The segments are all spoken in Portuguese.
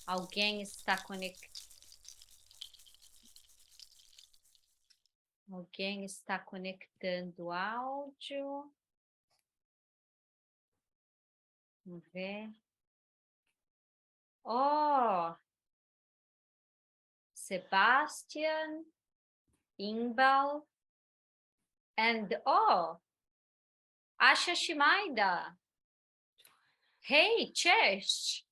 Alguém está Alguém está conectando áudio. Vamos ver. Oh, Sebastian, Inbal, and Asha Shimaida. Hey, cześć.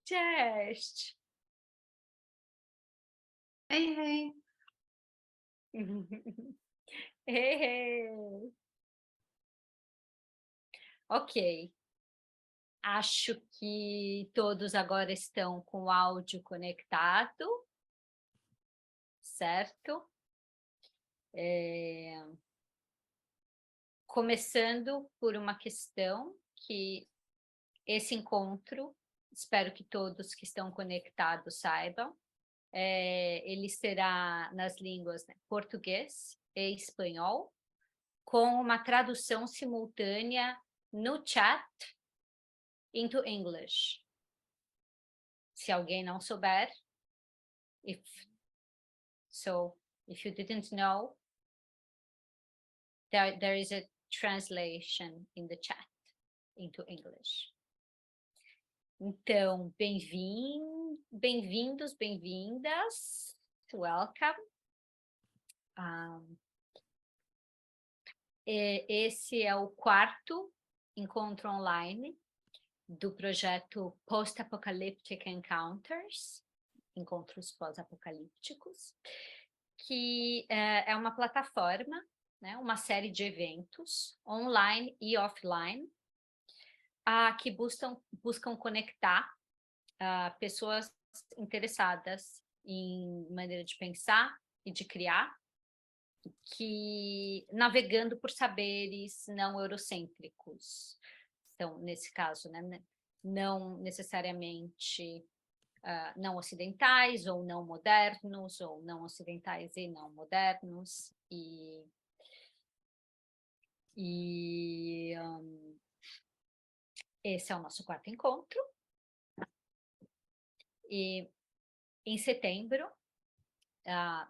Cześć. Hey, hey. Hey, hey. Ok. Acho que todos agora estão com o áudio conectado, certo? Começando por uma questão que esse encontro, espero que todos que estão conectados saibam, ele será nas línguas, né, português e espanhol, com uma tradução simultânea no chat into English. Se alguém não souber, if you didn't know, there is a translation in the chat into English. Então, bem-vindos, bem-vindas, welcome. Esse é o quarto encontro online do projeto Post-Apocalyptic Encounters, encontros pós-apocalípticos, que é uma plataforma, né, uma série de eventos online e offline, que buscam conectar pessoas interessadas em maneira de pensar e de criar, que navegando por saberes não eurocêntricos. Então, nesse caso, né, não necessariamente não ocidentais, ou não modernos, ou não ocidentais e não modernos, esse é o nosso quarto encontro. E em setembro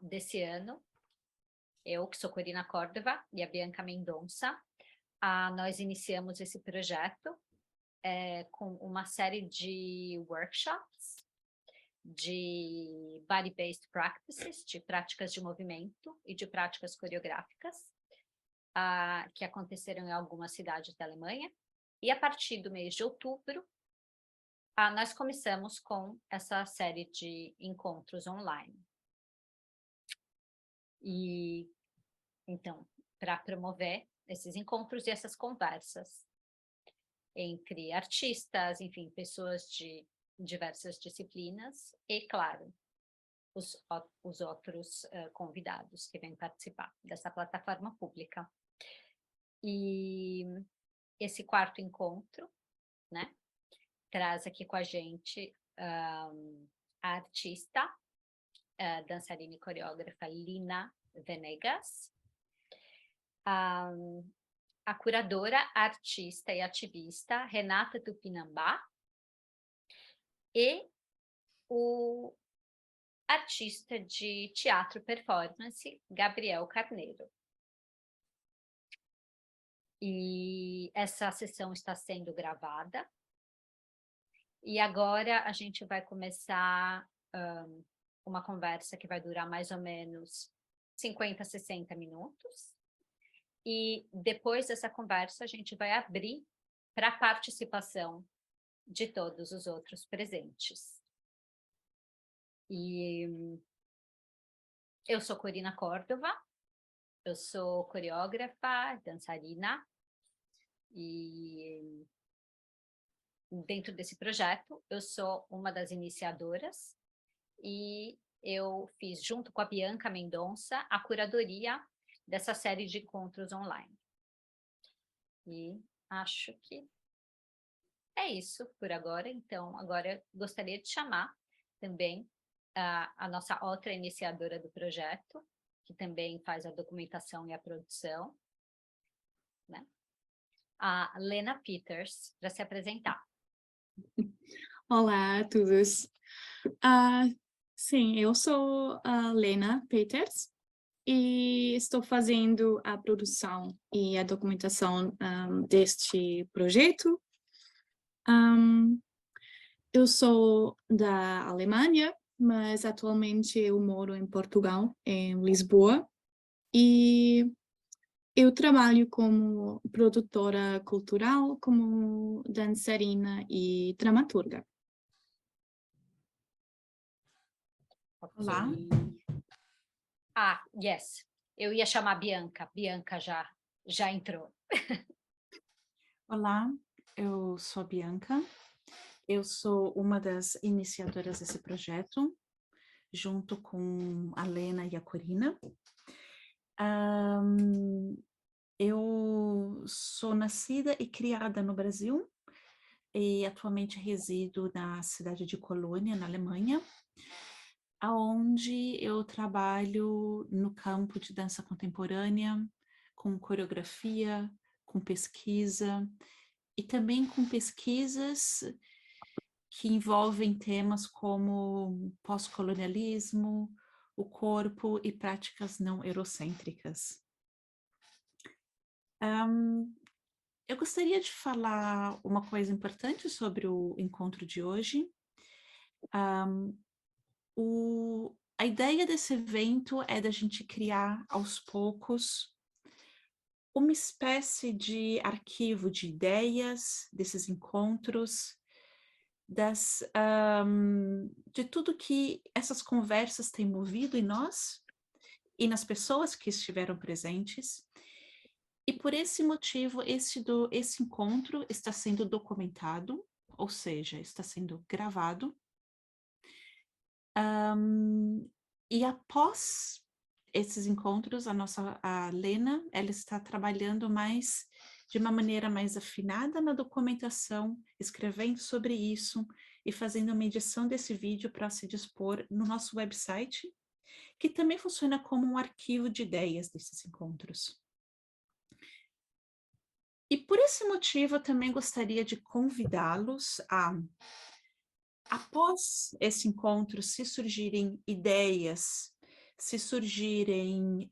desse ano, eu, que sou Corina Córdova, e a Bianca Mendonça, nós iniciamos esse projeto com uma série de workshops de body-based practices, de práticas de movimento e de práticas coreográficas, que aconteceram em algumas cidades da Alemanha. E a partir do mês de outubro, nós começamos com essa série de encontros online. E, então, para promover esses encontros e essas conversas entre artistas, enfim, pessoas de diversas disciplinas e, claro, os outros convidados que vêm participar dessa plataforma pública. E esse quarto encontro, né, traz aqui com a gente a artista, dançarina e coreógrafa Lina Venegas, a curadora, artista e ativista Renata Tupinambá e o artista de teatro performance Gabriel Carneiro. E essa sessão está sendo gravada. E agora a gente vai começar uma conversa que vai durar mais ou menos 50, 60 minutos. E depois dessa conversa, a gente vai abrir para a participação de todos os outros presentes. E eu sou Corina Córdova, eu sou coreógrafa, dançarina, e dentro desse projeto eu sou uma das iniciadoras, e eu fiz, junto com a Bianca Mendonça, a curadoria dessa série de encontros online. E acho que é isso por agora. Então, agora eu gostaria de chamar também a nossa outra iniciadora do projeto, que também faz a documentação e a produção, né? a Lena Peters para se apresentar. Olá a todos. Sim, eu sou a Lena Peters e estou fazendo a produção e a documentação deste projeto. Eu sou da Alemanha, mas atualmente eu moro em Portugal, em Lisboa, e eu trabalho como produtora cultural, como dançarina e dramaturga. Olá. Yes. Eu ia chamar a Bianca. Bianca já entrou. Olá, eu sou a Bianca. Eu sou uma das iniciadoras desse projeto, junto com a Lena e a Corina. Eu sou nascida e criada no Brasil e atualmente resido na cidade de Colônia, na Alemanha, aonde eu trabalho no campo de dança contemporânea, com coreografia, com pesquisa e também com pesquisas que envolvem temas como pós-colonialismo, o corpo e práticas não eurocêntricas. Eu gostaria de falar uma coisa importante sobre o encontro de hoje. A ideia desse evento é da gente criar, aos poucos, uma espécie de arquivo de ideias desses encontros, de tudo que essas conversas têm movido em nós e nas pessoas que estiveram presentes. E por esse motivo, esse encontro está sendo documentado, ou seja, está sendo gravado. E após esses encontros, a Lena, ela está trabalhando de uma maneira mais afinada na documentação, escrevendo sobre isso e fazendo uma edição desse vídeo para se dispor no nosso website, que também funciona como um arquivo de ideias desses encontros. E por esse motivo, eu também gostaria de convidá-los após esse encontro, se surgirem ideias, se surgirem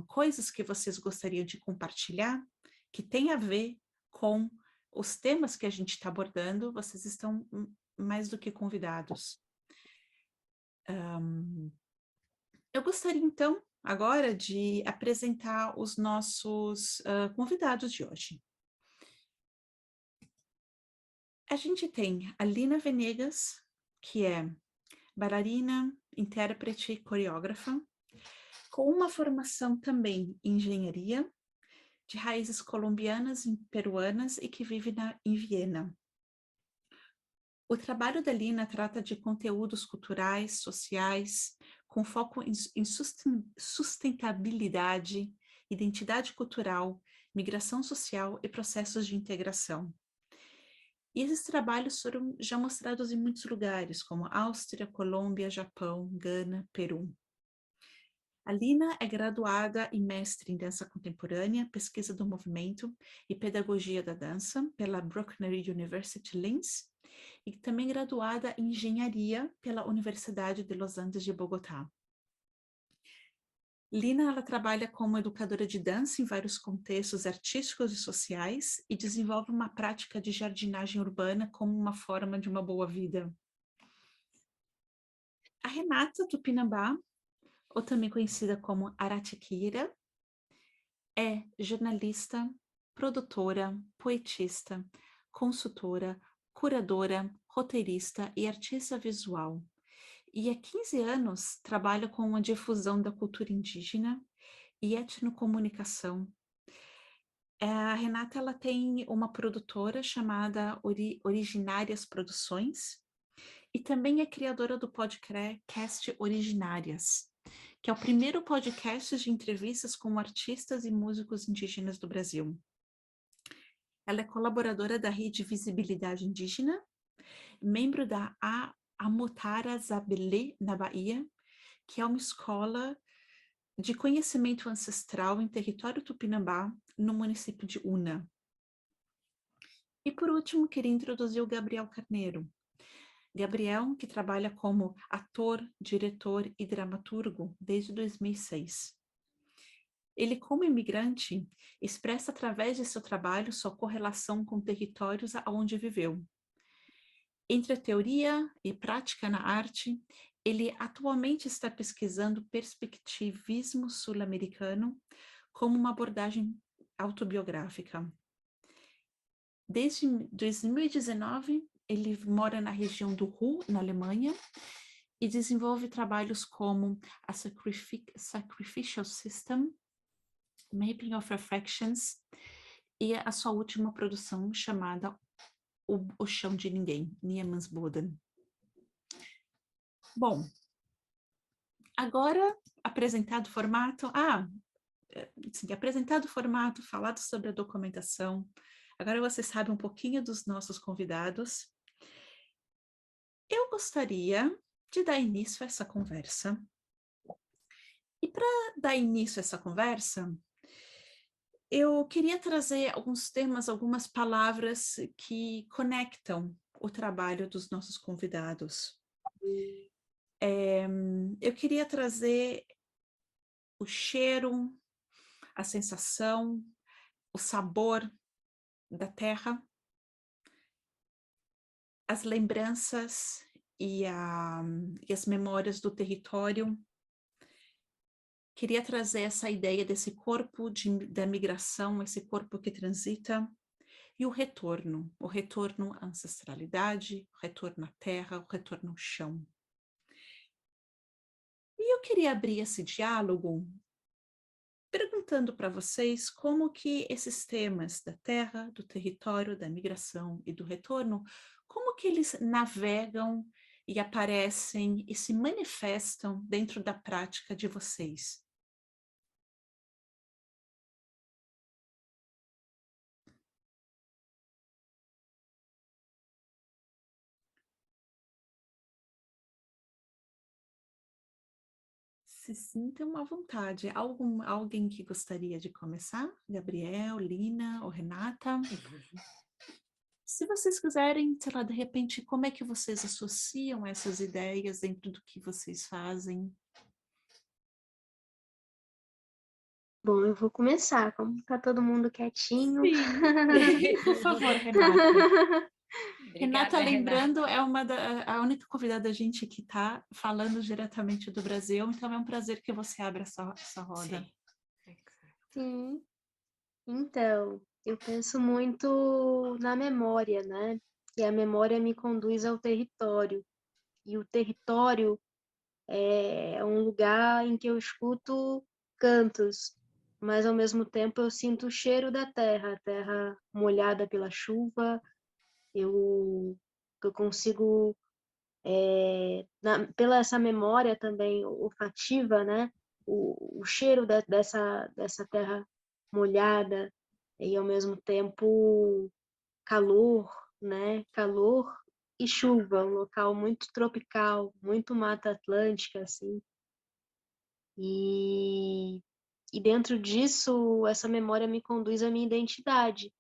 coisas que vocês gostariam de compartilhar, que tem a ver com os temas que a gente está abordando, vocês estão mais do que convidados. Eu gostaria, então, agora de apresentar os nossos convidados de hoje. A gente tem a Lina Venegas, que é bailarina, intérprete e coreógrafa, com uma formação também em engenharia, de raízes colombianas e peruanas e que vive em Viena. O trabalho da Lina trata de conteúdos culturais, sociais, com foco em sustentabilidade, identidade cultural, migração social e processos de integração. E esses trabalhos foram já mostrados em muitos lugares, como Áustria, Colômbia, Japão, Gana, Peru. A Lina é graduada e mestre em dança contemporânea, pesquisa do movimento e pedagogia da dança pela Bruckner University Linz e também graduada em engenharia pela Universidade de Los Andes de Bogotá. Lina, ela trabalha como educadora de dança em vários contextos artísticos e sociais e desenvolve uma prática de jardinagem urbana como uma forma de uma boa vida. A Renata Tupinambá, ou também conhecida como Aratiquira, é jornalista, produtora, poetista, consultora, curadora, roteirista e artista visual. E há 15 anos trabalha com a difusão da cultura indígena e etnocomunicação. A Renata, ela tem uma produtora chamada Originárias Produções e também é criadora do podcast Originárias, que é o primeiro podcast de entrevistas com artistas e músicos indígenas do Brasil. Ela é colaboradora da Rede Visibilidade Indígena, membro da Amotara Zabelê, na Bahia, que é uma escola de conhecimento ancestral em território tupinambá, no município de Una. E por último, queria introduzir o Gabriel Carneiro. Gabriel, que trabalha como ator, diretor e dramaturgo desde 2006. Ele, como imigrante, expressa através de seu trabalho sua correlação com territórios aonde viveu. Entre a teoria e prática na arte, ele atualmente está pesquisando perspectivismo sul-americano como uma abordagem autobiográfica. Desde 2019, ele mora na região do Ruhr, na Alemanha, e desenvolve trabalhos como a Sacrificial System, Mapping of Reflections, e a sua última produção chamada O Chão de Ninguém, Nieman's Boden. Bom, agora apresentado o formato, apresentado o formato, falado sobre a documentação, agora você sabe um pouquinho dos nossos convidados. Eu gostaria de dar início a essa conversa. E para dar início a essa conversa, eu queria trazer alguns temas, algumas palavras que conectam o trabalho dos nossos convidados. Eu queria trazer o cheiro, a sensação, o sabor da terra, as lembranças e as memórias do território. Queria trazer essa ideia desse corpo da migração, esse corpo que transita, e o retorno à ancestralidade, o retorno à terra, o retorno ao chão. E eu queria abrir esse diálogo perguntando para vocês como que esses temas da terra, do território, da migração e do retorno, como que eles navegam e aparecem e se manifestam dentro da prática de vocês. Se sintam à vontade. Alguém que gostaria de começar? Gabriel, Lina ou Renata? Se vocês quiserem, sei lá, de repente, como é que vocês associam essas ideias dentro do que vocês fazem? Bom, eu vou começar, como tá todo mundo quietinho. Sim, por favor, Renata. Obrigada, Renata, lembrando, é a única convidada da gente que está falando diretamente do Brasil, então é um prazer que você abra essa roda. Sim. Sim, então, eu penso muito na memória, né? E a memória me conduz ao território. E o território é um lugar em que eu escuto cantos, mas ao mesmo tempo eu sinto o cheiro da terra, a terra molhada pela chuva. Eu consigo, pela essa memória também olfativa, né? O cheiro dessa terra molhada e ao mesmo tempo calor, né? Calor e chuva, um local muito tropical, muito Mata Atlântica, assim. E dentro disso, essa memória me conduz à minha identidade.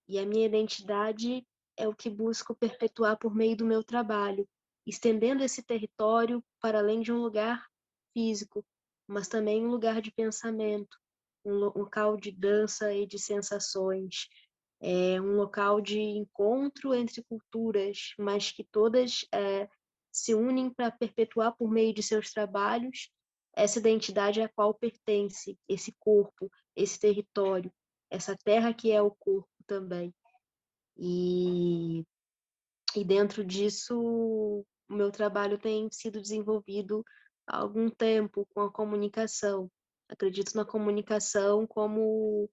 E a minha identidade é o que busco perpetuar por meio do meu trabalho, estendendo esse território para além de um lugar físico, mas também um lugar de pensamento, um local de dança e de sensações, um local de encontro entre culturas, mas que todas se unem para perpetuar por meio de seus trabalhos essa identidade à qual pertence esse corpo, esse território, essa terra que é o corpo também. E dentro disso, o meu trabalho tem sido desenvolvido há algum tempo com a comunicação. Acredito na comunicação como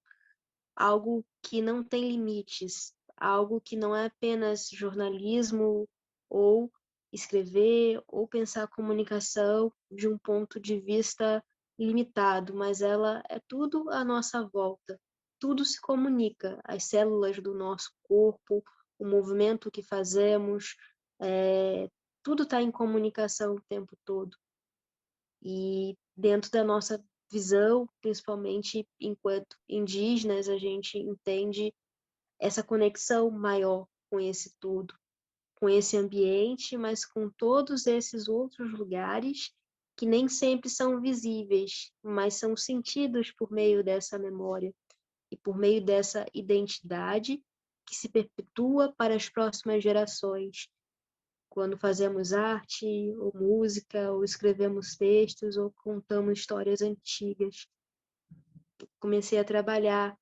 algo que não tem limites, algo que não é apenas jornalismo ou escrever ou pensar a comunicação de um ponto de vista limitado, mas ela é tudo à nossa volta. Tudo se comunica, as células do nosso corpo, o movimento que fazemos, tudo está em comunicação o tempo todo. E dentro da nossa visão, principalmente enquanto indígenas, a gente entende essa conexão maior com esse tudo, com esse ambiente, mas com todos esses outros lugares que nem sempre são visíveis, mas são sentidos por meio dessa memória e por meio dessa identidade que se perpetua para as próximas gerações. Quando fazemos arte, ou música, ou escrevemos textos, ou contamos histórias antigas. Comecei a trabalhar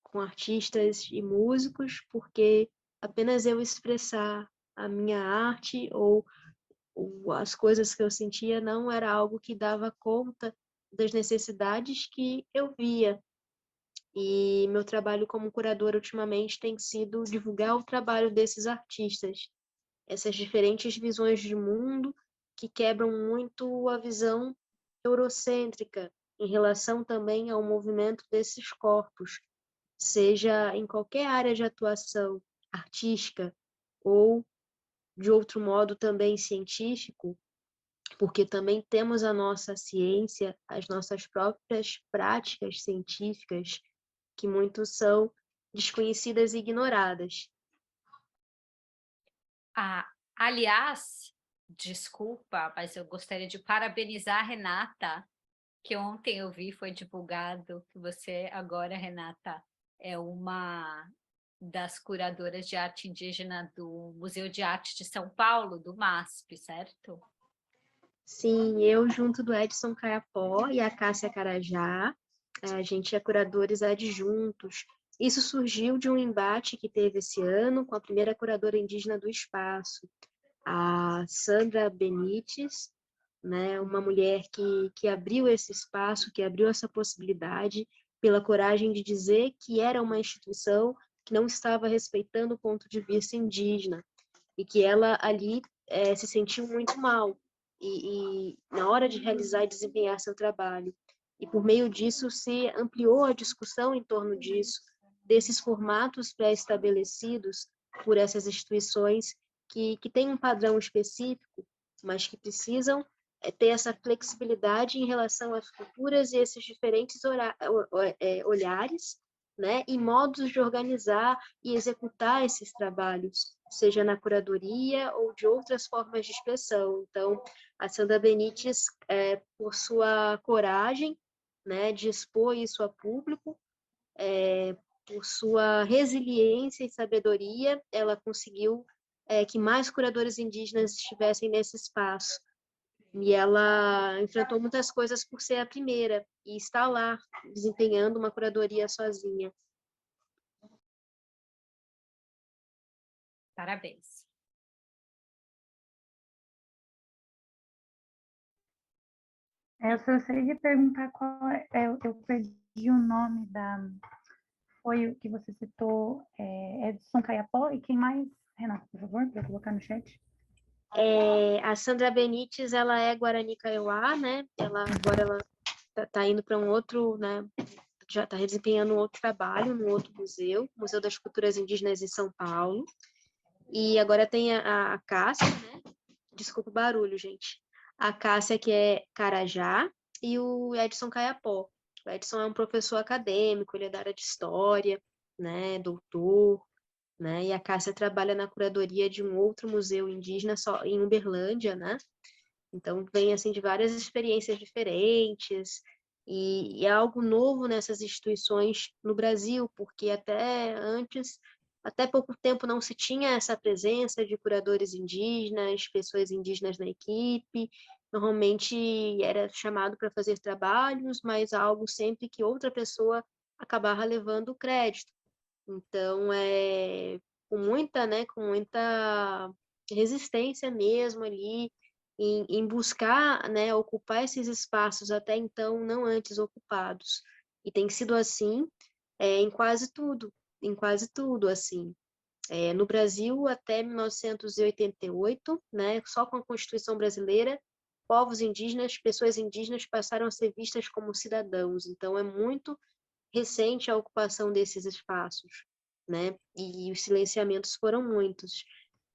com artistas e músicos porque apenas eu expressar a minha arte ou as coisas que eu sentia não era algo que dava conta das necessidades que eu via. E meu trabalho como curadora ultimamente tem sido divulgar o trabalho desses artistas, essas diferentes visões de mundo que quebram muito a visão eurocêntrica em relação também ao movimento desses corpos, seja em qualquer área de atuação artística ou de outro modo também científico, porque também temos a nossa ciência, as nossas próprias práticas científicas, que muitos são desconhecidas e ignoradas. Aliás, desculpa, mas eu gostaria de parabenizar a Renata, que ontem eu vi, foi divulgado que você agora, Renata, é uma das curadoras de arte indígena do Museu de Arte de São Paulo, do MASP, certo? Sim, eu junto do Edson Caiapó e a Cássia Carajá, a gente é curadores adjuntos. Isso surgiu de um embate que teve esse ano com a primeira curadora indígena do espaço, a Sandra Benites, né, uma mulher que abriu esse espaço, que abriu essa possibilidade, pela coragem de dizer que era uma instituição que não estava respeitando o ponto de vista indígena, e que ela ali se sentiu muito mal, e na hora de realizar e desempenhar seu trabalho. E por meio disso se ampliou a discussão em torno disso, desses formatos pré-estabelecidos por essas instituições que têm um padrão específico, mas que precisam ter essa flexibilidade em relação às culturas e esses diferentes olhares, né, e modos de organizar e executar esses trabalhos, seja na curadoria ou de outras formas de expressão. Então, a Sandra Benites, por sua coragem, né, de expor isso a público, por sua resiliência e sabedoria, ela conseguiu que mais curadores indígenas estivessem nesse espaço. E ela enfrentou muitas coisas por ser a primeira, e está lá, desempenhando uma curadoria sozinha. Parabéns. Eu só gostaria de perguntar qual eu perdi o nome foi o que você citou, Edson Caiapó, e quem mais? Renata, por favor, para colocar no chat. A Sandra Benites, ela é Guarani Kaiowá, né? Agora ela tá indo para um outro, né? Já está desempenhando um outro trabalho no outro museu, Museu das Culturas Indígenas em São Paulo. E agora tem a Cássia, né? Desculpa o barulho, gente. A Cássia, que é Carajá, e o Edson Caiapó. O Edson é um professor acadêmico, ele é da área de história, né? Doutor, né? E a Cássia trabalha na curadoria de um outro museu indígena só em Uberlândia, né? Então vem assim de várias experiências diferentes e é algo novo nessas instituições no Brasil, porque até pouco tempo não se tinha essa presença de curadores indígenas, pessoas indígenas na equipe. Normalmente era chamado para fazer trabalhos, mas algo sempre que outra pessoa acabava levando o crédito. Então, com muita resistência mesmo ali em buscar, né, ocupar esses espaços até então não antes ocupados. E tem sido assim em quase tudo, assim. No Brasil, até 1988, né, só com a Constituição Brasileira, povos indígenas, pessoas indígenas passaram a ser vistas como cidadãos. Então, é muito recente a ocupação desses espaços, né? E os silenciamentos foram muitos.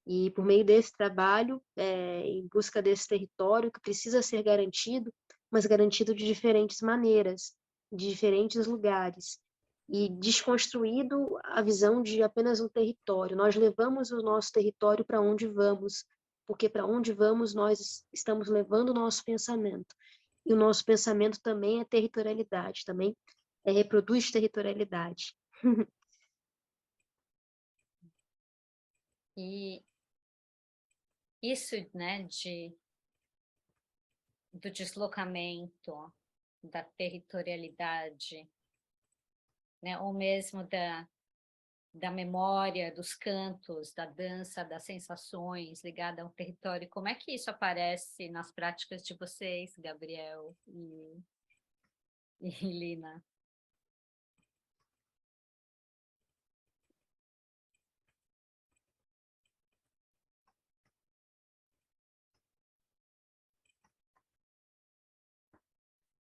E por meio desse trabalho, em busca desse território que precisa ser garantido, mas garantido de diferentes maneiras, de diferentes lugares. e desconstruído a visão de apenas um território. Nós levamos o nosso território para onde vamos, porque para onde vamos nós estamos levando o nosso pensamento. E o nosso pensamento também é territorialidade, também reproduz territorialidade. E isso, né, do deslocamento, da territorialidade, né, ou mesmo da memória, dos cantos, da dança, das sensações ligada ao território, como é que isso aparece nas práticas de vocês, Gabriel e Lina?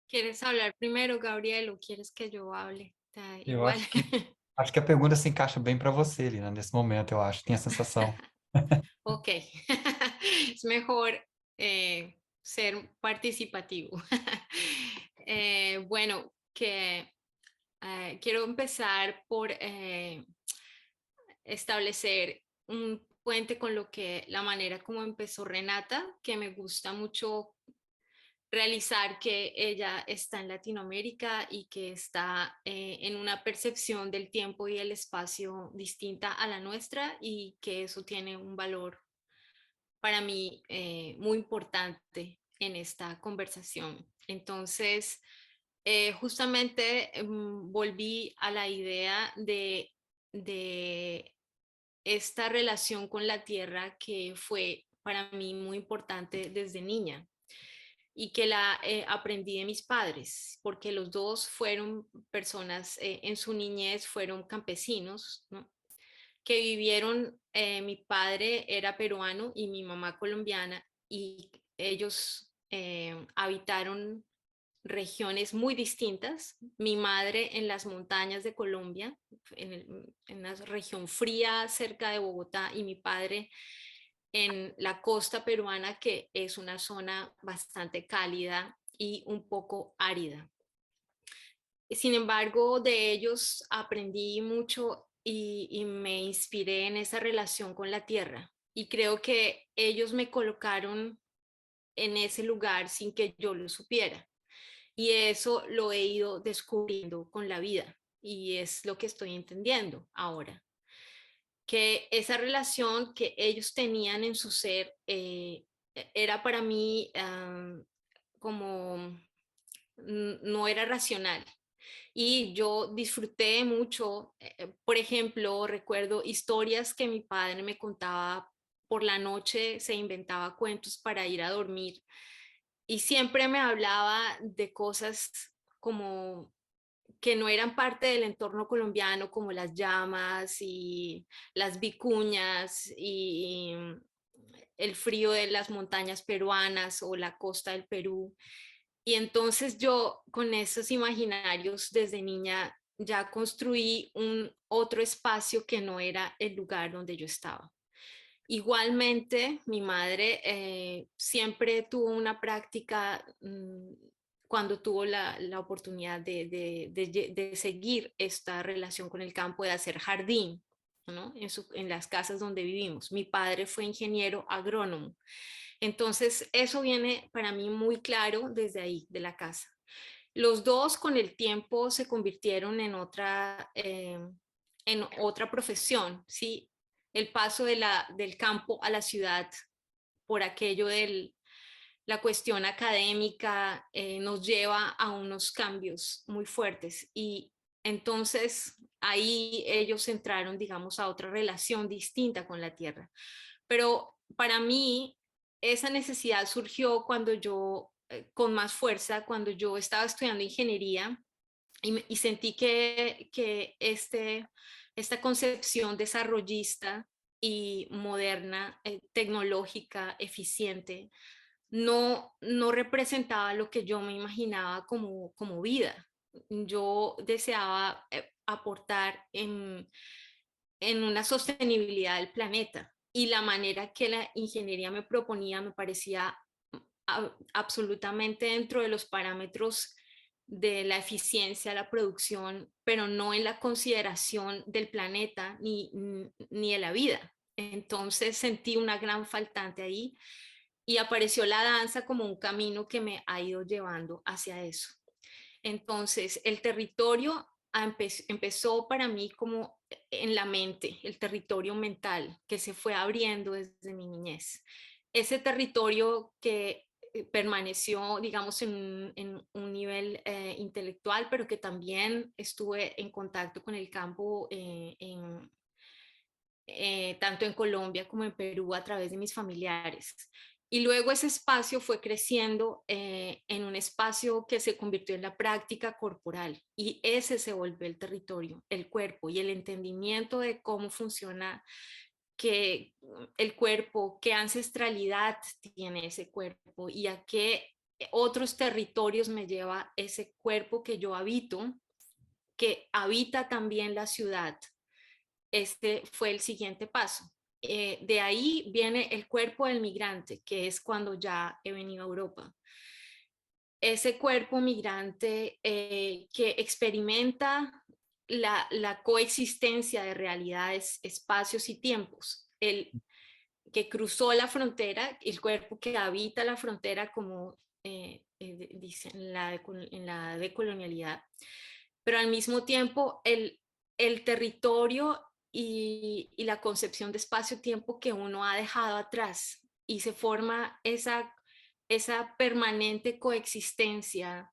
¿Quieres hablar primero, Gabriel, o quieres que yo hable? Tá Eu igual. acho que a pergunta se encaixa bem para você, Lina, nesse momento, eu acho. Tenho a sensação. Ok. Es mejor ser participativo. Bueno, quiero empezar por establecer un puente con la manera como empezó Renata, que me gusta mucho realizar que ella está en Latinoamérica y que está en una percepción del tiempo y el espacio distinta a la nuestra, y que eso tiene un valor para mí muy importante en esta conversación. Entonces, justamente volví a la idea de esta relación con la tierra que fue para mí muy importante desde niña, y que la aprendí de mis padres, porque los dos fueron personas, en su niñez fueron campesinos, ¿no? Que vivieron, mi padre era peruano y mi mamá colombiana, y ellos habitaron regiones muy distintas. Mi madre en las montañas de Colombia, en una región fría cerca de Bogotá, y mi padre en la costa peruana, que es una zona bastante cálida y un poco árida. Sin embargo, de ellos aprendí mucho y me inspiré en esa relación con la tierra. Y creo que ellos me colocaron en ese lugar sin que yo lo supiera. Y eso lo he ido descubriendo con la vida, y es lo que estoy entendiendo ahora. Que esa relación que ellos tenían en su ser era para mí como no era racional. Y yo disfruté mucho, por ejemplo, recuerdo historias que mi padre me contaba por la noche, se inventaba cuentos para ir a dormir, y siempre me hablaba de cosas como que no eran parte del entorno colombiano, como las llamas y las vicuñas y el frío de las montañas peruanas o la costa del Perú. Y entonces yo con esos imaginarios desde niña ya construí un otro espacio que no era el lugar donde yo estaba. Igualmente, mi madre siempre tuvo una práctica cuando tuvo la oportunidad de seguir esta relación con el campo, de hacer jardín, ¿no? En las casas donde vivimos. Mi padre fue ingeniero agrónomo. Entonces, eso viene para mí muy claro desde ahí, de la casa. Los dos con el tiempo se convirtieron en otra profesión, ¿sí? El paso del campo a la ciudad por aquello de la cuestión académica nos lleva a unos cambios muy fuertes, y entonces ahí ellos entraron, digamos, a otra relación distinta con la tierra. Pero para mí esa necesidad surgió cuando yo, con más fuerza, cuando yo estaba estudiando ingeniería y sentí que esta concepción desarrollista y moderna, tecnológica, eficiente, no representaba lo que yo me imaginaba como vida. Yo deseaba aportar en una sostenibilidad del planeta, y la manera que la ingeniería me proponía me parecía absolutamente dentro de los parámetros de la eficiencia, la producción, pero no en la consideración del planeta ni de la vida. Entonces sentí una gran faltante ahí y apareció la danza como un camino que me ha ido llevando hacia eso. Entonces el territorio empezó para mí como en la mente, el territorio mental que se fue abriendo desde mi niñez. Ese territorio que permaneció, digamos, en un nivel intelectual, pero que también estuve en contacto con el campo tanto en Colombia como en Perú a través de mis familiares. Y luego ese espacio fue creciendo en un espacio que se convirtió en la práctica corporal y ese se volvió el territorio, el cuerpo y el entendimiento de cómo funciona que el cuerpo, qué ancestralidad tiene ese cuerpo y a qué otros territorios me lleva ese cuerpo que yo habito, que habita también la ciudad. Este fue el siguiente paso. De ahí viene el cuerpo del migrante, que es cuando ya he venido a Europa. Ese cuerpo migrante que experimenta la coexistencia de realidades, espacios y tiempos. El que cruzó la frontera, el cuerpo que habita la frontera, como dicen en la decolonialidad. Pero al mismo tiempo, el territorio y la concepción de espacio-tiempo que uno ha dejado atrás y se forma esa permanente coexistencia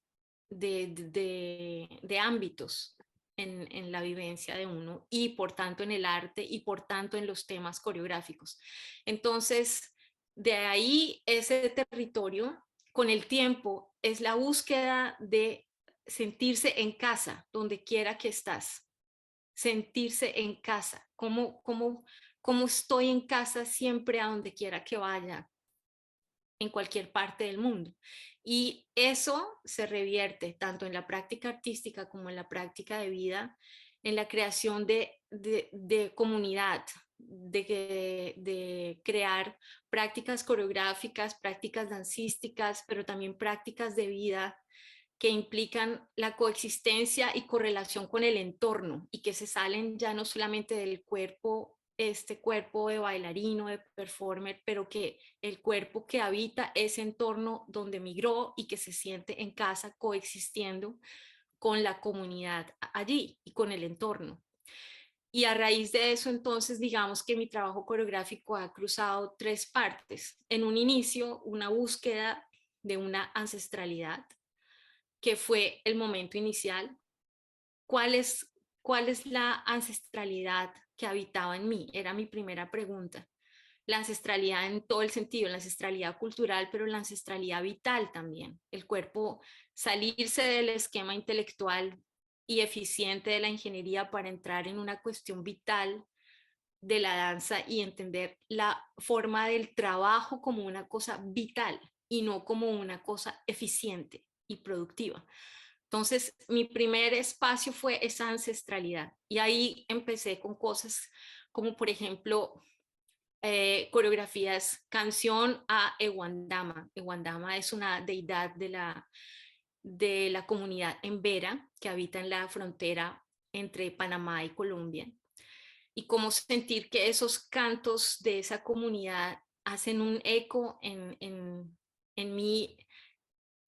de ámbitos en la vivencia de uno y por tanto en el arte y por tanto en los temas coreográficos. Entonces, de ahí ese territorio con el tiempo es la búsqueda de sentirse en casa, donde quiera que estás. Sentirse en casa, cómo estoy en casa siempre a donde quiera que vaya, en cualquier parte del mundo. Y eso se revierte tanto en la práctica artística como en la práctica de vida, en la creación de comunidad, de crear prácticas coreográficas, prácticas dancísticas, pero también prácticas de vida que implican la coexistencia y correlación con el entorno y que se salen ya no solamente del cuerpo, este cuerpo de bailarino, de performer, pero que el cuerpo que habita ese entorno donde migró y que se siente en casa coexistiendo con la comunidad allí y con el entorno. Y a raíz de eso, entonces, digamos que mi trabajo coreográfico ha cruzado tres partes. En un inicio, una búsqueda de una ancestralidad, que fue el momento inicial. ¿Cuál es la ancestralidad que habitaba en mí? Era mi primera pregunta. La ancestralidad en todo el sentido, la ancestralidad cultural, pero la ancestralidad vital también. El cuerpo, salirse del esquema intelectual y eficiente de la ingeniería para entrar en una cuestión vital de la danza y entender la forma del trabajo como una cosa vital y no como una cosa eficiente y productiva. Entonces, mi primer espacio fue esa ancestralidad y ahí empecé con cosas como, por ejemplo, coreografías, canción a Ewandama. Ewandama es una deidad de la comunidad embera que habita en la frontera entre Panamá y Colombia. Y cómo sentir que esos cantos de esa comunidad hacen un eco en mí,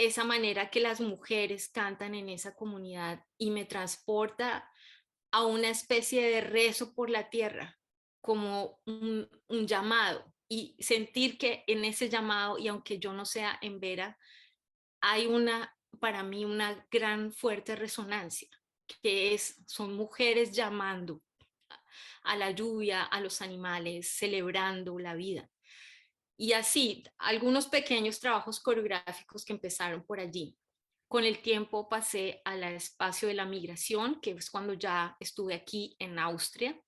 esa manera que las mujeres cantan en esa comunidad y me transporta a una especie de rezo por la tierra, como un llamado y sentir que en ese llamado, y aunque yo no sea embera, hay para mí una gran fuerte resonancia, que son mujeres llamando a la lluvia, a los animales, celebrando la vida. Y así, algunos pequeños trabajos coreográficos que empezaron por allí. Con el tiempo pasé al espacio de la migración, que es cuando ya estuve aquí en Austria.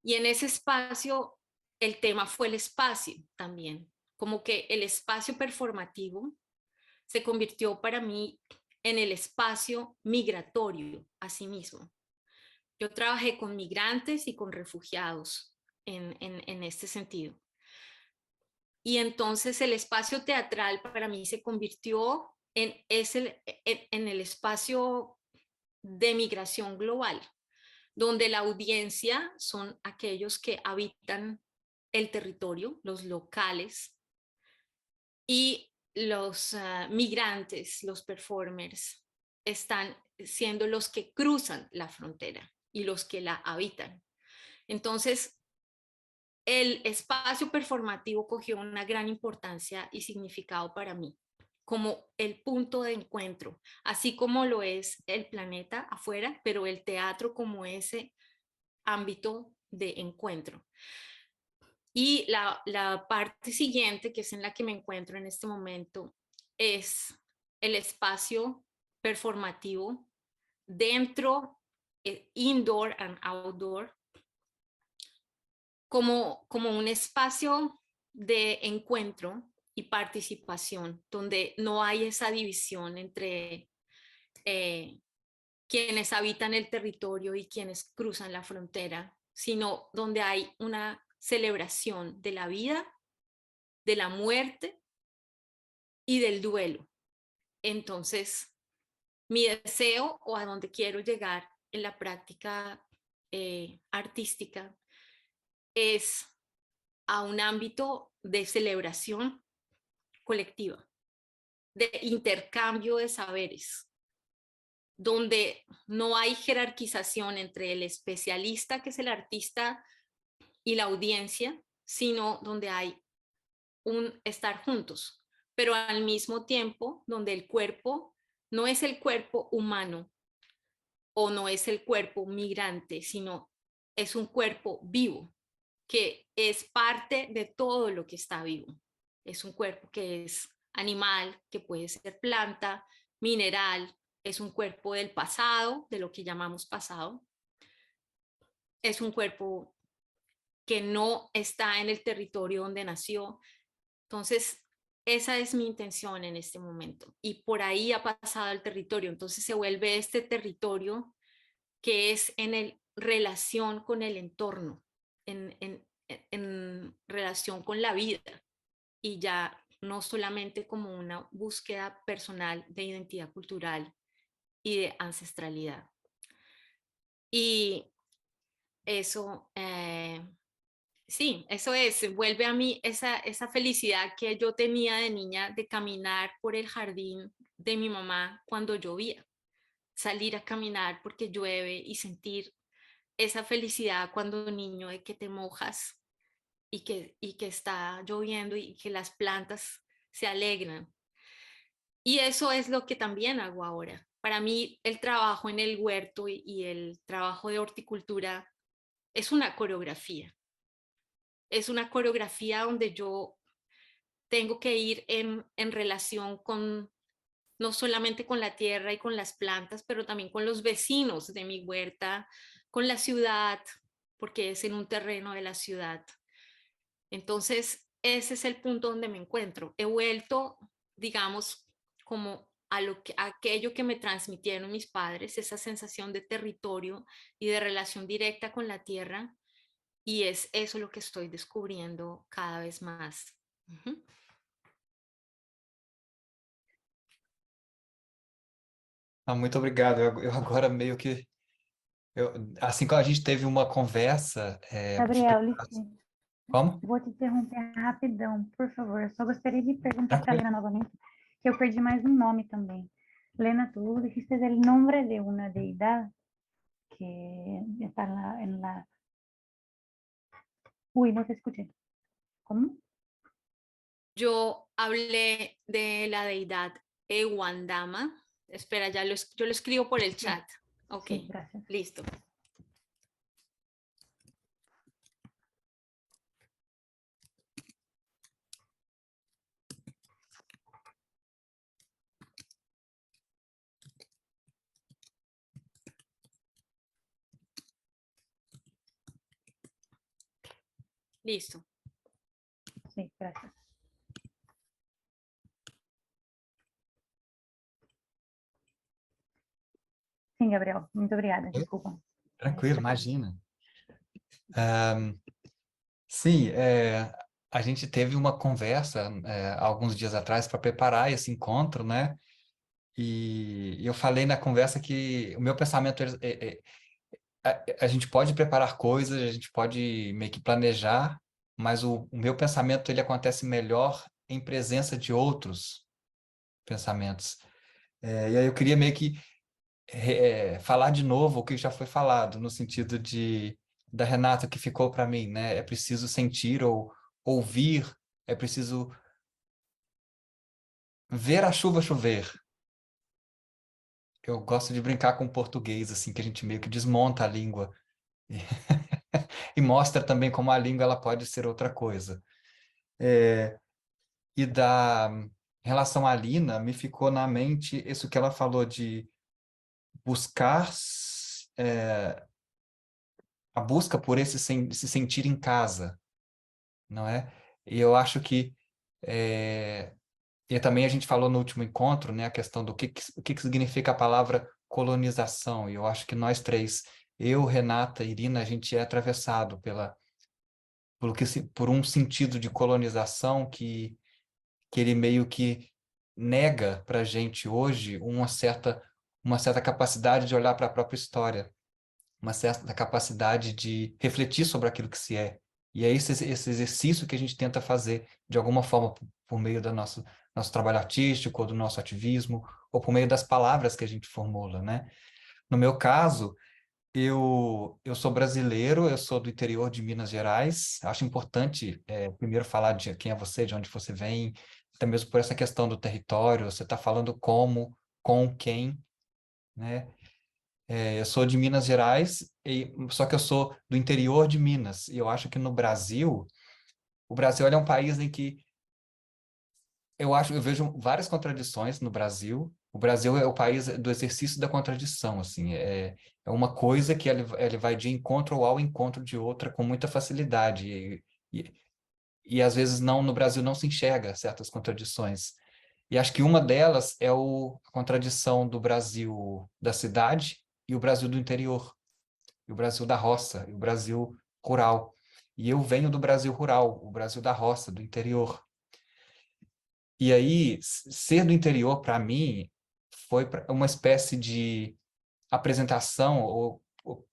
Y en ese espacio, el tema fue el espacio también. Como que el espacio performativo se convirtió para mí en el espacio migratorio, asimismo. Yo trabajé con migrantes y con refugiados en este sentido. Y entonces el espacio teatral para mí se convirtió en el espacio de migración global, donde la audiencia son aquellos que habitan el territorio, los locales, y los migrantes, los performers, están siendo los que cruzan la frontera y los que la habitan. Entonces, el espacio performativo cogió una gran importancia y significado para mí, como el punto de encuentro, así como lo es el planeta afuera, pero el teatro como ese ámbito de encuentro. Y la parte siguiente, que es en la que me encuentro en este momento, es el espacio performativo dentro, indoor and outdoor, como un espacio de encuentro y participación, donde no hay esa división entre quienes habitan el territorio y quienes cruzan la frontera, sino donde hay una celebración de la vida, de la muerte y del duelo. Entonces, mi deseo o a donde quiero llegar en la práctica artística es a un ámbito de celebración colectiva, de intercambio de saberes, donde no hay jerarquización entre el especialista, que es el artista, y la audiencia, sino donde hay un estar juntos, pero al mismo tiempo donde el cuerpo no es el cuerpo humano o no es el cuerpo migrante, sino es un cuerpo vivo, que es parte de todo lo que está vivo. Es un cuerpo que es animal, que puede ser planta, mineral, es un cuerpo del pasado, de lo que llamamos pasado. Es un cuerpo que no está en el territorio donde nació. Entonces, esa es mi intención en este momento. Y por ahí ha pasado el territorio. Entonces se vuelve este territorio que es en relación con el entorno, en relación con la vida, y ya no solamente como una búsqueda personal de identidad cultural y de ancestralidad. Y eso, sí, eso es, vuelve a mí esa felicidad que yo tenía de niña de caminar por el jardín de mi mamá cuando llovía, salir a caminar porque llueve y sentir esa felicidad cuando niño de que te mojas y que está lloviendo y que las plantas se alegran. Y eso es lo que también hago ahora. Para mí el trabajo en el huerto y el trabajo de horticultura es una coreografía. Es una coreografía donde yo tengo que ir en relación con, no solamente con la tierra y con las plantas, pero también con los vecinos de mi huerta, con la ciudad, porque es en un terreno de la ciudad. Entonces, ese es el punto donde me encuentro. He vuelto, digamos, como a aquello que me transmitieron mis padres, esa sensación de territorio y de relación directa con la tierra, y es eso lo que estoy descubriendo cada vez más. Uhum. Ah, muito obrigado. Eu agora meio que... assim como a gente teve uma conversa... Gabriel, licença. Como? Vou te interromper rapidão, por favor. Eu só gostaria de perguntar para a Tranquilo. Lena novamente, que eu perdi mais um nome também. Lena, tú dijiste el nombre de una deidad que está en la... Uy, no te escuché. ¿Cómo? Yo hablé de la deidad Ewandama. Espera, yo lo escribo por el chat. Ok, Sí, gracias. listo. Listo. Sí, gracias. Sim, Gabriel, muito obrigada, desculpa. Tranquilo, imagina. Sim, a gente teve uma conversa alguns dias atrás para preparar esse encontro, né? E eu falei na conversa que o meu pensamento a gente pode preparar coisas, a gente pode meio que planejar, mas o meu pensamento ele acontece melhor em presença de outros pensamentos. E aí eu queria meio que falar de novo o que já foi falado, no sentido da Renata que ficou para mim, né? É preciso sentir ou ouvir, é preciso ver a chuva chover. Eu gosto de brincar com o português, assim, que a gente meio que desmonta a língua e, e mostra também como a língua ela pode ser outra coisa. E em relação à Lina, me ficou na mente isso que ela falou de buscar a busca por se sentir em casa, não é? E eu acho que e também a gente falou no último encontro, né, a questão do o que significa a palavra colonização. E eu acho que nós três, eu, Renata e Irina, a gente é atravessado por um sentido de colonização que ele meio que nega para a gente hoje uma certa capacidade de olhar para a própria história, uma certa capacidade de refletir sobre aquilo que se é. E é esse exercício que a gente tenta fazer, de alguma forma, por meio do nosso trabalho artístico, ou do nosso ativismo, ou por meio das palavras que a gente formula, né? No meu caso, eu sou brasileiro, eu sou do interior de Minas Gerais. Acho importante, primeiro, falar de quem é você, de onde você vem, até mesmo por essa questão do território, você está falando como, com quem, né? Eu sou de Minas Gerais, só que eu sou do interior de Minas. E eu acho que no Brasil, o Brasil ele é um país em que eu vejo várias contradições no Brasil. O Brasil é o país do exercício da contradição, assim, é uma coisa que ele vai de encontro ao encontro de outra com muita facilidade. E às vezes no Brasil não se enxerga certas contradições. E acho que uma delas é a contradição do Brasil da cidade e o Brasil do interior, e o Brasil da roça, e o Brasil rural. E eu venho do Brasil rural, o Brasil da roça, do interior. E aí, ser do interior, para mim, foi uma espécie de apresentação, ou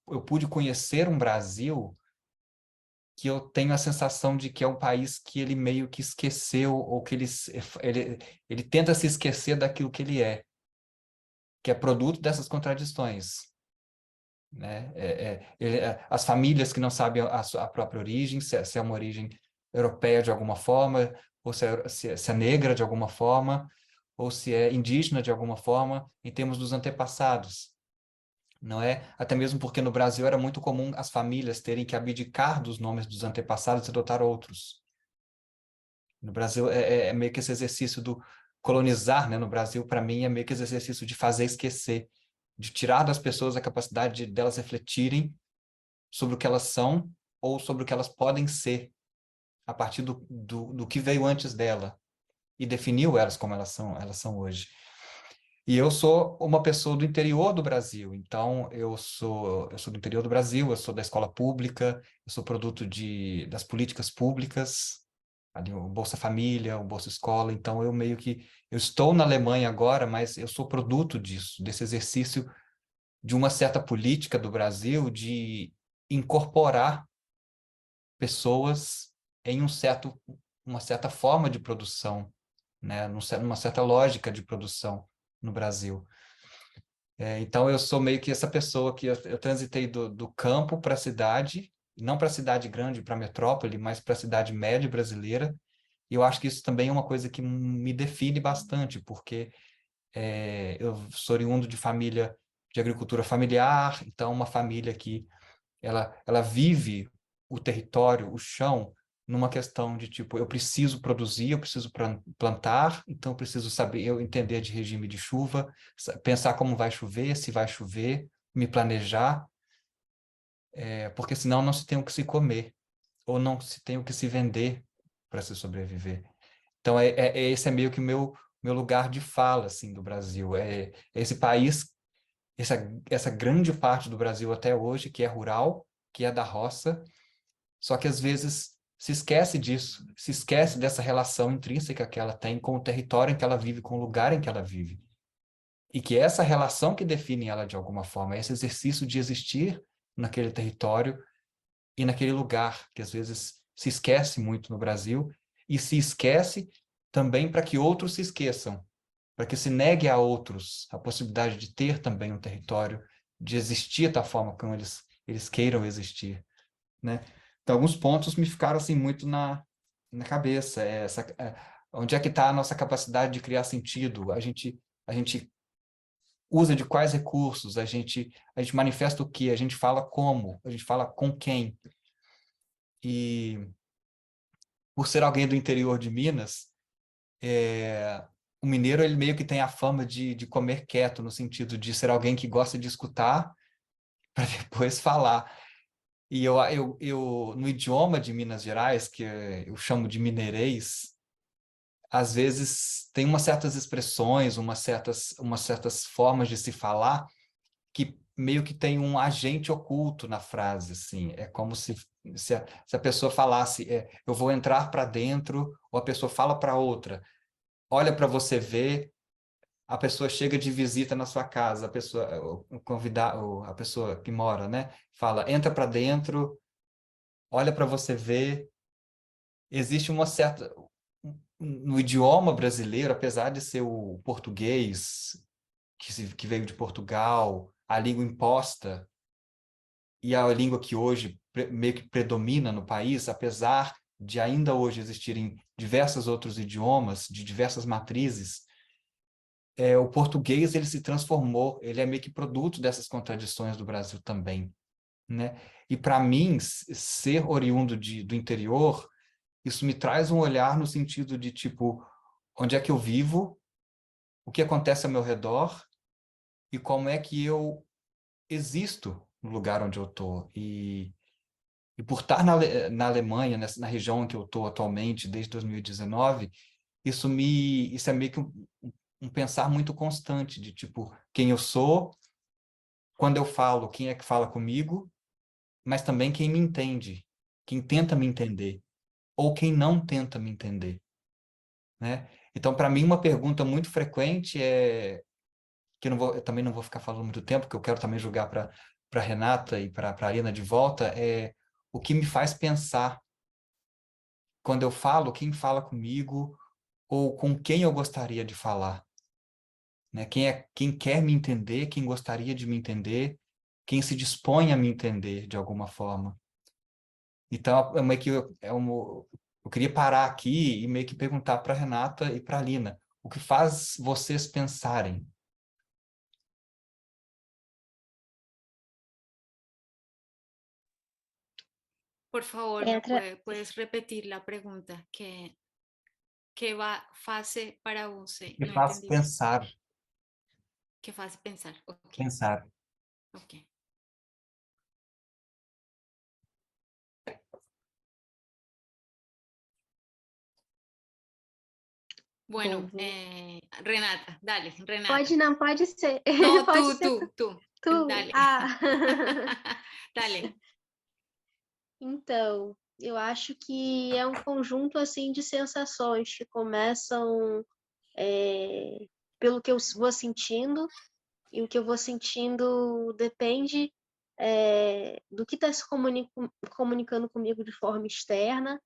eu pude conhecer um Brasil que eu tenho a sensação de que é um país que ele meio que esqueceu, ou que ele tenta se esquecer daquilo que é produto dessas contradições, né? As famílias que não sabem a própria origem, se é uma origem europeia de alguma forma, ou se é negra de alguma forma, ou se é indígena de alguma forma, em termos dos antepassados, não é? Até mesmo porque no Brasil era muito comum as famílias terem que abdicar dos nomes dos antepassados e adotar outros. No Brasil é meio que esse exercício do colonizar, né? No Brasil, para mim, é meio que esse exercício de fazer esquecer, de tirar das pessoas a capacidade delas refletirem sobre o que elas são ou sobre o que elas podem ser a partir do que veio antes dela e definiu elas como elas são hoje. E eu sou uma pessoa do interior do Brasil, então eu sou do interior do Brasil, eu sou da escola pública, eu sou produto das políticas públicas, ali o Bolsa Família, o Bolsa Escola, então eu estou na Alemanha agora, mas eu sou produto disso, desse exercício de uma certa política do Brasil de incorporar pessoas em uma certa forma de produção, né, numa certa lógica de produção no Brasil. Então, eu sou meio que essa pessoa que eu transitei do campo para a cidade, não para a cidade grande, para a metrópole, mas para a cidade média brasileira. E eu acho que isso também é uma coisa que me define bastante, porque eu sou oriundo de família de agricultura familiar, então uma família que ela vive o território, o chão, numa questão de tipo, eu preciso produzir, eu preciso plantar, então eu preciso saber, eu entender de regime de chuva, pensar como vai chover, se vai chover, me planejar, porque senão não se tem o que se comer, ou não se tem o que se vender para se sobreviver. Então, esse é meio que o meu lugar de fala, assim, do Brasil. É esse país, essa grande parte do Brasil até hoje, que é rural, que é da roça, só que às vezes se esquece disso, se esquece dessa relação intrínseca que ela tem com o território em que ela vive, com o lugar em que ela vive. e que é essa relação que define ela de alguma forma, é esse exercício de existir naquele território e naquele lugar, que às vezes se esquece muito no Brasil, e se esquece também para que outros se esqueçam, para que se negue a outros a possibilidade de ter também um território, de existir da forma como eles queiram existir, né? Então, alguns pontos me ficaram assim muito na cabeça. Onde é que está a nossa capacidade de criar sentido? A gente usa de quais recursos? A gente manifesta o quê? A gente fala como? A gente fala com quem? E por ser alguém do interior de Minas, o mineiro ele meio que tem a fama de comer quieto, no sentido de ser alguém que gosta de escutar para depois falar. E eu, no idioma de Minas Gerais, que eu chamo de mineirês, às vezes tem umas certas expressões, umas certas formas de se falar que meio que tem um agente oculto na frase, assim. É como se a pessoa falasse, eu vou entrar para dentro, ou a pessoa fala para outra, olha para você ver, a pessoa chega de visita na sua casa, a pessoa, a pessoa que mora, né, fala, entra para dentro, olha para você ver. Existe uma certa... No idioma brasileiro, apesar de ser o português, que veio de Portugal, a língua imposta, e a língua que hoje meio que predomina no país, apesar de ainda hoje existirem diversos outros idiomas, de diversas matrizes, o português ele se transformou, ele é meio que produto dessas contradições do Brasil também, né? E para mim, ser oriundo do interior, isso me traz um olhar no sentido de, tipo, onde é que eu vivo, o que acontece ao meu redor e como é que eu existo no lugar onde eu estou. E por estar na Alemanha, na região em que eu estou atualmente, desde 2019, isso é meio que um pensar muito constante de, tipo, quem eu sou, quando eu falo, quem é que fala comigo, mas também quem me entende, quem tenta me entender, ou quem não tenta me entender, né? Então, para mim, uma pergunta muito frequente que eu também não vou ficar falando muito tempo, porque eu quero também jogar para Renata e para a Arina de volta, o que me faz pensar quando eu falo, quem fala comigo ou com quem eu gostaria de falar, né? Quem quer me entender, quem gostaria de me entender, quem se dispõe a me entender de alguma forma. Então, é meio que eu queria parar aqui e meio que perguntar para Renata e para a Lina, o que faz vocês pensarem? Por favor, puedes repetir la pregunta? ¿Qué hace para você? O que No faz entendí bien. pensar? ¿Qué hace pensar? Ok, Pensar. ok. Bueno, Bom, Renata, dale, Renata. pode não, pode ser. No, Pode ser tú, tu. dale. Ah. Dale. Então, eu acho que é um conjunto assim de sensações que começam pelo que eu vou sentindo, e o que eu vou sentindo depende do que está se comunicando comigo de forma externa,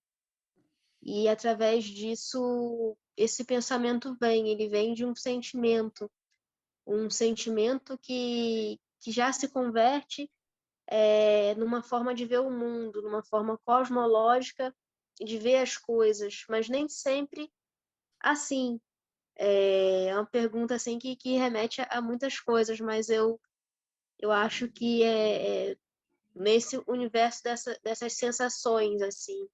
e através disso esse pensamento ele vem de um sentimento que já se converte numa forma de ver o mundo, numa forma cosmológica de ver as coisas, mas nem sempre assim. É uma pergunta assim que remete a muitas coisas, mas eu acho que nesse universo dessas sensações, assim,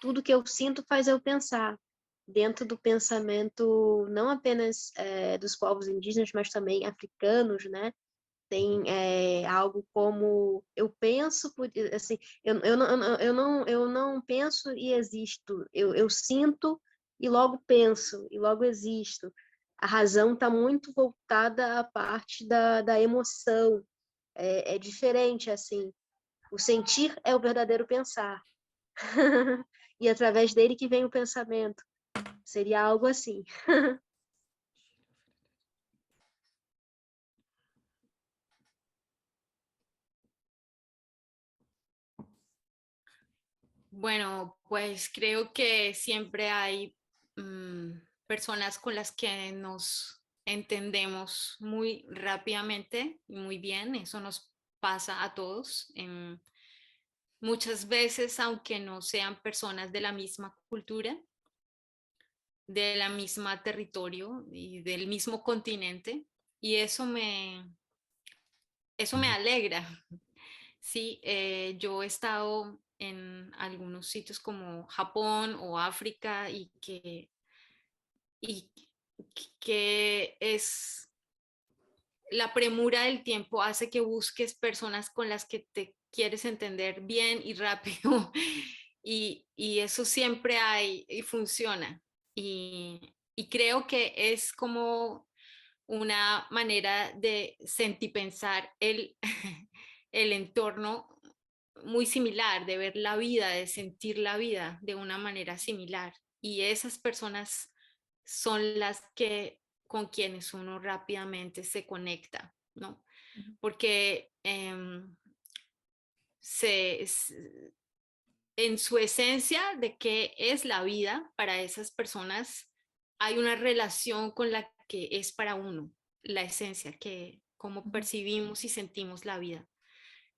tudo que eu sinto faz eu pensar. Dentro do pensamento, não apenas dos povos indígenas, mas também africanos, né? Tem algo como eu penso, assim, eu não penso e existo, eu sinto e logo penso, e logo existo. A razão está muito voltada à parte da emoção, é diferente, assim. O sentir é o verdadeiro pensar, e através dele que vem o pensamento. Seria algo assim. Bueno, pues creo que siempre hay personas con las que nos entendemos muy rápidamente y muy bien. Eso nos pasa a todos. Muchas veces, aunque no sean personas de la misma cultura, de la misma territorio y del mismo continente, y eso me alegra. Sí, yo he estado en algunos sitios como Japón o África y que es la premura del tiempo hace que busques personas con las que te quieres entender bien y rápido y eso siempre hay y funciona y creo que es como una manera de sentipensar el entorno muy similar, de ver la vida, de sentir la vida de una manera similar. Y esas personas son las que con quienes uno rápidamente se conecta, ¿no? Porque en su esencia de qué es la vida para esas personas, hay una relación con la que es para uno, la esencia, que cómo percibimos y sentimos la vida.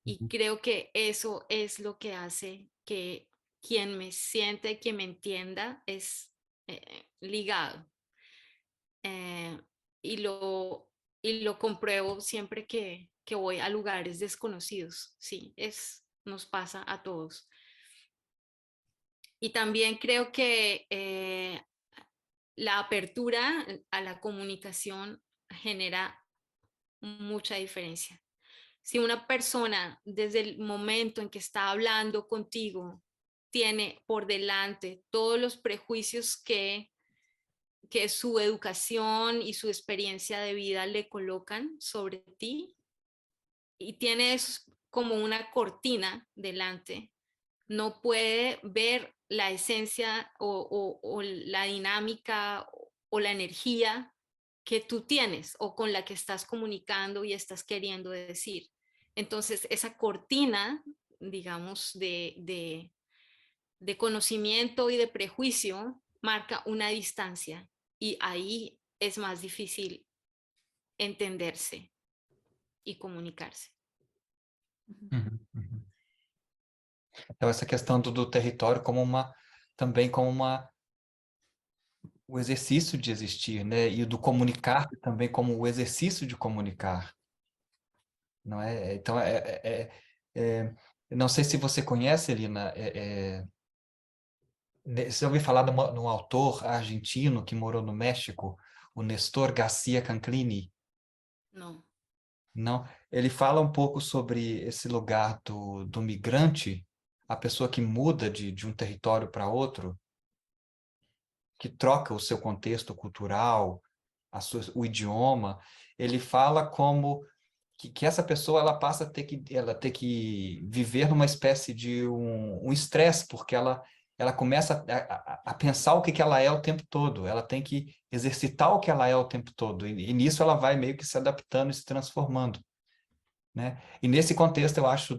Y creo que eso es lo que hace que quien me siente, quien me entienda, es ligado. Eh, y, lo, y lo compruebo siempre que voy a lugares desconocidos. Sí, nos pasa a todos. Y también creo que la apertura a la comunicación genera mucha diferencia. Si una persona desde el momento en que está hablando contigo tiene por delante todos los prejuicios que su educación y su experiencia de vida le colocan sobre ti y tienes como una cortina delante, no puede ver la esencia o la dinámica o la energía que tú tienes o con la que estás comunicando y estás queriendo decir. Entonces, esa cortina, digamos, de conocimiento y de prejuicio marca una distancia y ahí es más difícil entenderse y comunicarse. Então, essa questão do território como também como o exercício de existir, né? E do comunicar também como o exercício de comunicar, não é? Então, não sei se você conhece, Elina, você ouviu falar num autor argentino que morou no México, o Nestor Garcia Canclini? Não. Não? Ele fala um pouco sobre esse lugar do migrante, a pessoa que muda de um território para outro, que troca o seu contexto cultural, o idioma. Ele fala como que essa pessoa ela passa a ter que viver numa espécie de um estresse, porque ela começa a pensar o que ela é o tempo todo, ela tem que exercitar o que ela é o tempo todo, e nisso ela vai meio que se adaptando e se transformando, né? E nesse contexto eu acho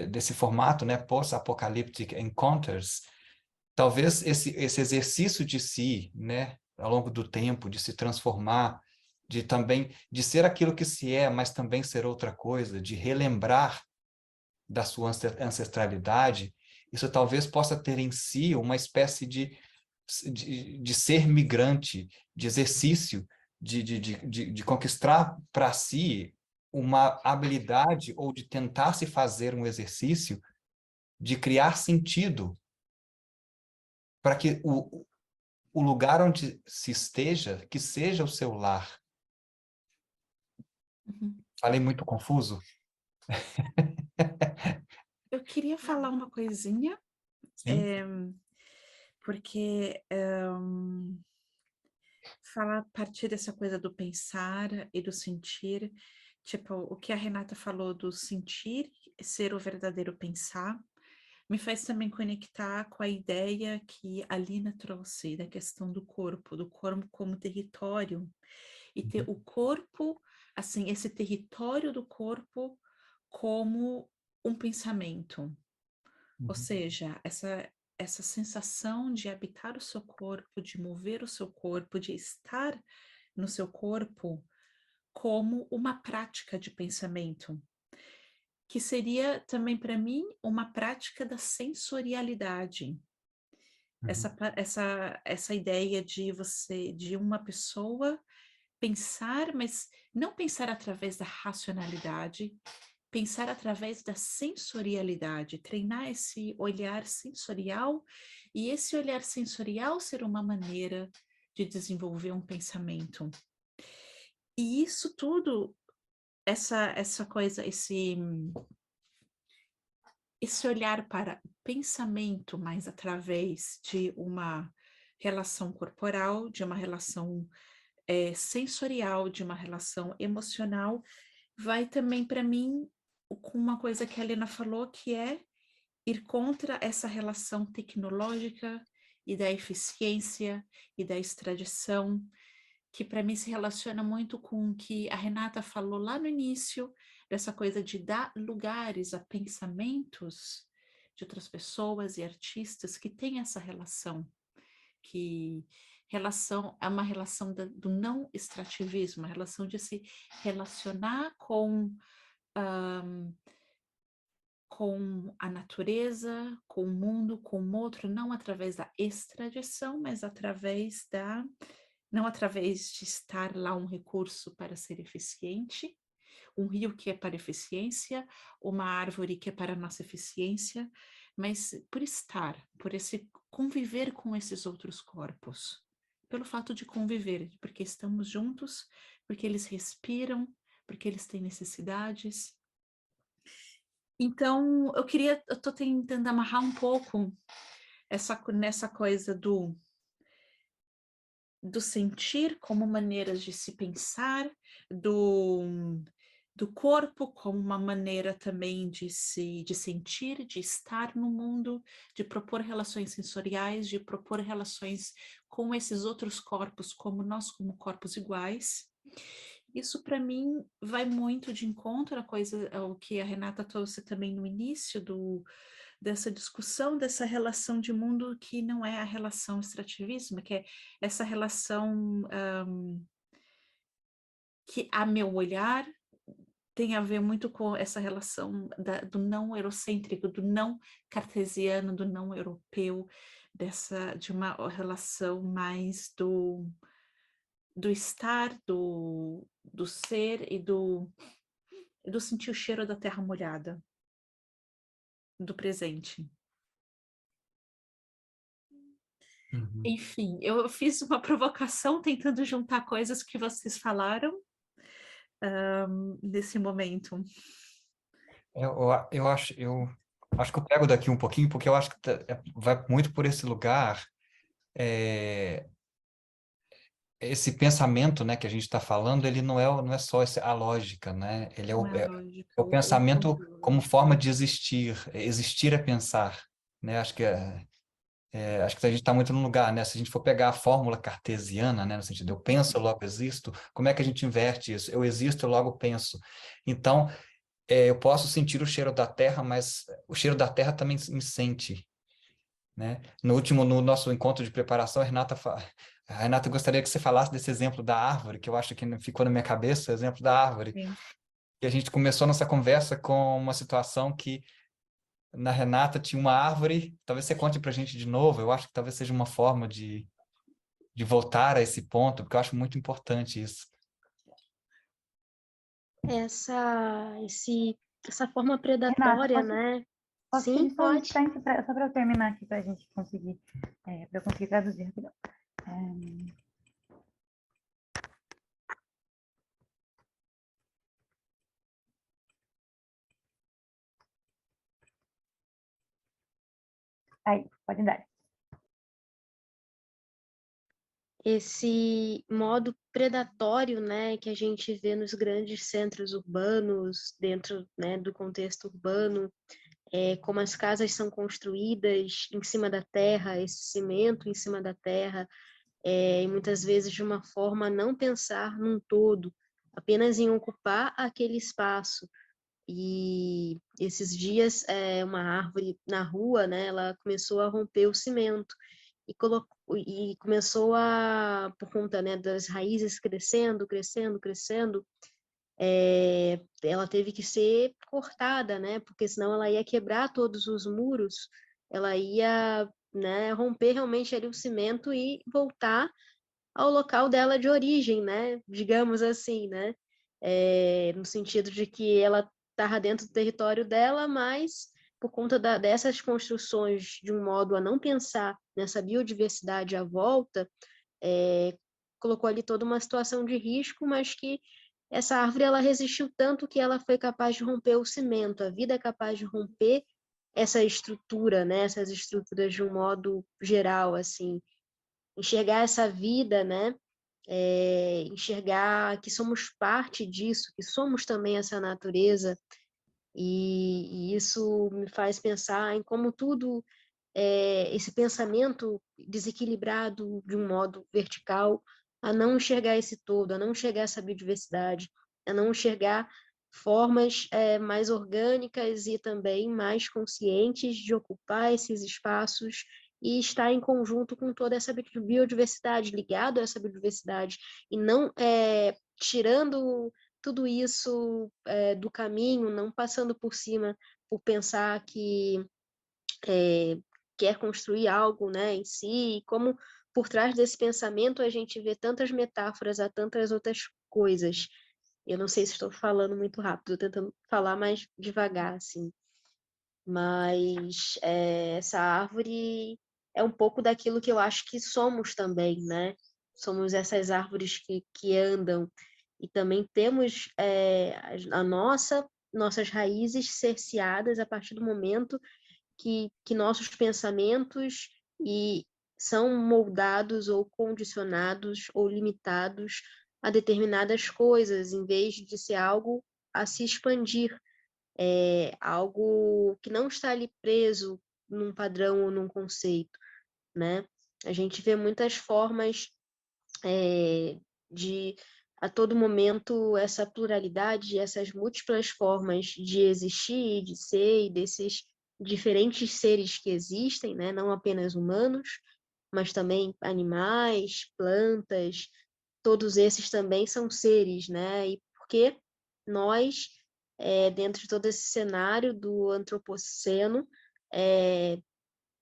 desse formato, né, post-apocalyptic encounters, talvez esse exercício de si, né, ao longo do tempo, de se transformar, de ser aquilo que se é, mas também ser outra coisa, de relembrar da sua ancestralidade, isso talvez possa ter em si uma espécie de ser migrante, de exercício, de conquistar para si uma habilidade ou de tentar se fazer um exercício de criar sentido para que o lugar onde se esteja, que seja o seu lar. Falei muito confuso? Eu queria falar uma coisinha, porque falar a partir dessa coisa do pensar e do sentir, tipo, o que a Renata falou do sentir ser o verdadeiro pensar, me faz também conectar com a ideia que a Lina trouxe da questão do corpo como território, e ter o corpo, assim, esse território do corpo como um pensamento, Ou Uhum. seja, essa sensação de habitar o seu corpo, de mover o seu corpo, de estar no seu corpo como uma prática de pensamento, que seria também para mim uma prática da sensorialidade. Uhum. Essa ideia de uma pessoa pensar, mas não pensar através da racionalidade, pensar através da sensorialidade, treinar esse olhar sensorial, e esse olhar sensorial ser uma maneira de desenvolver um pensamento. E isso tudo, essa coisa, esse olhar para o pensamento, mas através de uma relação corporal, de uma relação sensorial, de uma relação emocional, vai também para mim com uma coisa que a Helena falou, que é ir contra essa relação tecnológica e da eficiência e da extradição, que para mim se relaciona muito com o que a Renata falou lá no início, dessa coisa de dar lugares a pensamentos de outras pessoas e artistas que têm essa relação, que é uma relação do não extrativismo, a relação de se relacionar com a natureza, com o mundo, com o outro, não através da extradição, mas não através de estar lá um recurso para ser eficiente, um rio que é para eficiência, uma árvore que é para nossa eficiência, mas por estar, por esse conviver com esses outros corpos, pelo fato de conviver, porque estamos juntos, porque eles respiram, porque eles têm necessidades. Então, eu estou tentando amarrar um pouco nessa coisa do sentir como maneiras de se pensar, do corpo como uma maneira também de sentir, de estar no mundo, de propor relações sensoriais, de propor relações com esses outros corpos, como nós como corpos iguais. Isso para mim vai muito de encontro ao que a Renata trouxe também no início dessa discussão, dessa relação de mundo que não é a relação extrativismo, que é essa relação que, a meu olhar, tem a ver muito com essa relação do não eurocêntrico, do não cartesiano, do não europeu, de uma relação mais do estar, do ser e do sentir o cheiro da terra molhada, do presente. Uhum. Enfim, eu fiz uma provocação tentando juntar coisas que vocês falaram nesse momento. Eu acho que eu pego daqui um pouquinho, porque eu acho que vai muito por esse lugar, esse pensamento, né, que a gente está falando, ele não é só a lógica, né? Ele Não é a lógica, é o pensamento conteúdo. como forma de existir. Existir é pensar, né? Acho que acho que a gente está muito no lugar, né? Se a gente for pegar a fórmula cartesiana, né, no sentido eu penso, eu logo existo, como é que a gente inverte isso? Eu existo, eu logo penso. Então, eu posso sentir o cheiro da terra, mas o cheiro da terra também me sente, né? No nosso encontro de preparação, a Renata gostaria que você falasse desse exemplo da árvore, que eu acho que ficou na minha cabeça, o exemplo da árvore. Sim. E a gente começou nossa conversa com uma situação que na Renata tinha uma árvore, talvez você conte para a gente de novo, eu acho que talvez seja uma forma de voltar a esse ponto, porque eu acho muito importante isso. Essa forma predatória, Renata, né? posso Sim, pedir só um pode. instante só para eu terminar aqui para a gente conseguir, para eu conseguir traduzir rapidão. Aí, pode dar. Esse modo predatório, né, que a gente vê nos grandes centros urbanos, dentro, né, do contexto urbano, como as casas são construídas em cima da terra, esse cimento em cima da terra, e muitas vezes de uma forma a não pensar num todo, apenas em ocupar aquele espaço. E esses dias, uma árvore na rua, né, ela começou a romper o cimento e começou por conta, né, das raízes crescendo, crescendo, crescendo, ela teve que ser cortada, né, porque senão ela ia quebrar todos os muros, ela ia, né, romper realmente ali o cimento e voltar ao local dela de origem, né? Digamos assim, né? No sentido de que ela estava dentro do território dela, mas por conta dessas construções de um modo a não pensar nessa biodiversidade à volta, colocou ali toda uma situação de risco, mas que essa árvore ela resistiu tanto que ela foi capaz de romper o cimento. A vida é capaz de romper essa estrutura, né? Essas estruturas de um modo geral, assim, enxergar essa vida, né? Enxergar que somos parte disso, que somos também essa natureza, e isso me faz pensar em como tudo, esse pensamento desequilibrado de um modo vertical, a não enxergar esse todo, a não enxergar essa biodiversidade, a não enxergar formas mais orgânicas e também mais conscientes de ocupar esses espaços e estar em conjunto com toda essa biodiversidade, ligado a essa biodiversidade, e não tirando tudo isso do caminho, não passando por cima por pensar que quer construir algo, né, em si, e como por trás desse pensamento a gente vê tantas metáforas a tantas outras coisas. Eu não sei se estou falando muito rápido, estou tentando falar mais devagar, assim. Mas essa árvore é um pouco daquilo que eu acho que somos também, né? Somos essas árvores que andam e também temos nossas raízes cerceadas a partir do momento que nossos pensamentos são moldados ou condicionados ou limitados a determinadas coisas, em vez de ser algo a se expandir, algo que não está ali preso num padrão ou num conceito, né? A gente vê muitas formas de a todo momento essa pluralidade, essas múltiplas formas de existir, de ser e desses diferentes seres que existem, né? Não apenas humanos, mas também animais, plantas, todos esses também são seres, né? E porque nós, dentro de todo esse cenário do antropoceno,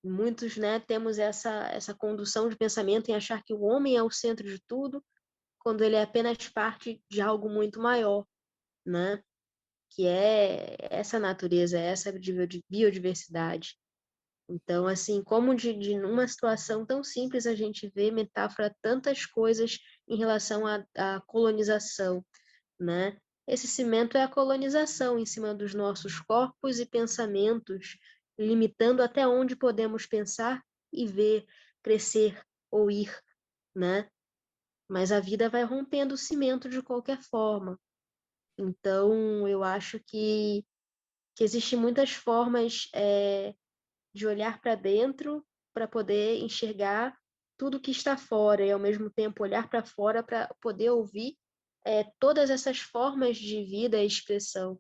muitos, né, temos essa condução de pensamento em achar que o homem é o centro de tudo, quando ele é apenas parte de algo muito maior, né? Que é essa natureza, essa biodiversidade. Então, assim, como de numa situação tão simples a gente vê metáfora tantas coisas em relação à colonização, né? Esse cimento é a colonização em cima dos nossos corpos e pensamentos, limitando até onde podemos pensar e ver, crescer ou ir, né? Mas a vida vai rompendo o cimento de qualquer forma. Então, eu acho que existem muitas formas de olhar para dentro para poder enxergar tudo que está fora e, ao mesmo tempo, olhar para fora para poder ouvir todas essas formas de vida e expressão.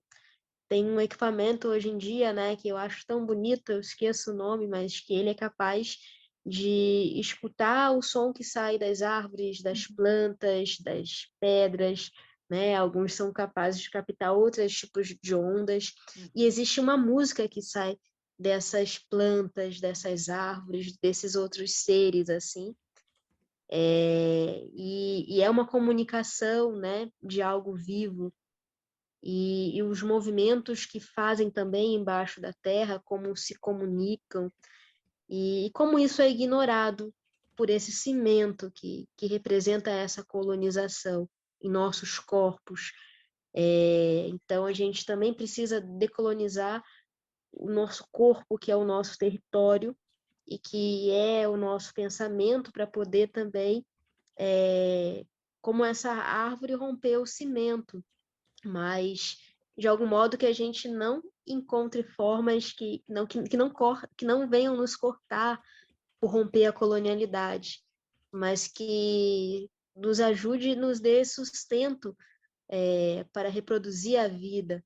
Tem um equipamento hoje em dia, né, que eu acho tão bonito, eu esqueço o nome, mas que ele é capaz de escutar o som que sai das árvores, das plantas, das pedras, né? Alguns são capazes de captar outros tipos de ondas, e existe uma música que sai dessas plantas, dessas árvores, desses outros seres, assim, e é uma comunicação, né, de algo vivo, e os movimentos que fazem também embaixo da terra, como se comunicam, e como isso é ignorado por esse cimento que representa essa colonização em nossos corpos. Então, a gente também precisa decolonizar o nosso corpo, que é o nosso território, e que é o nosso pensamento, para poder também, como essa árvore, romper o cimento, mas de algum modo que a gente não encontre formas que não venham nos cortar por romper a colonialidade, mas que nos ajude e nos dê sustento para reproduzir a vida,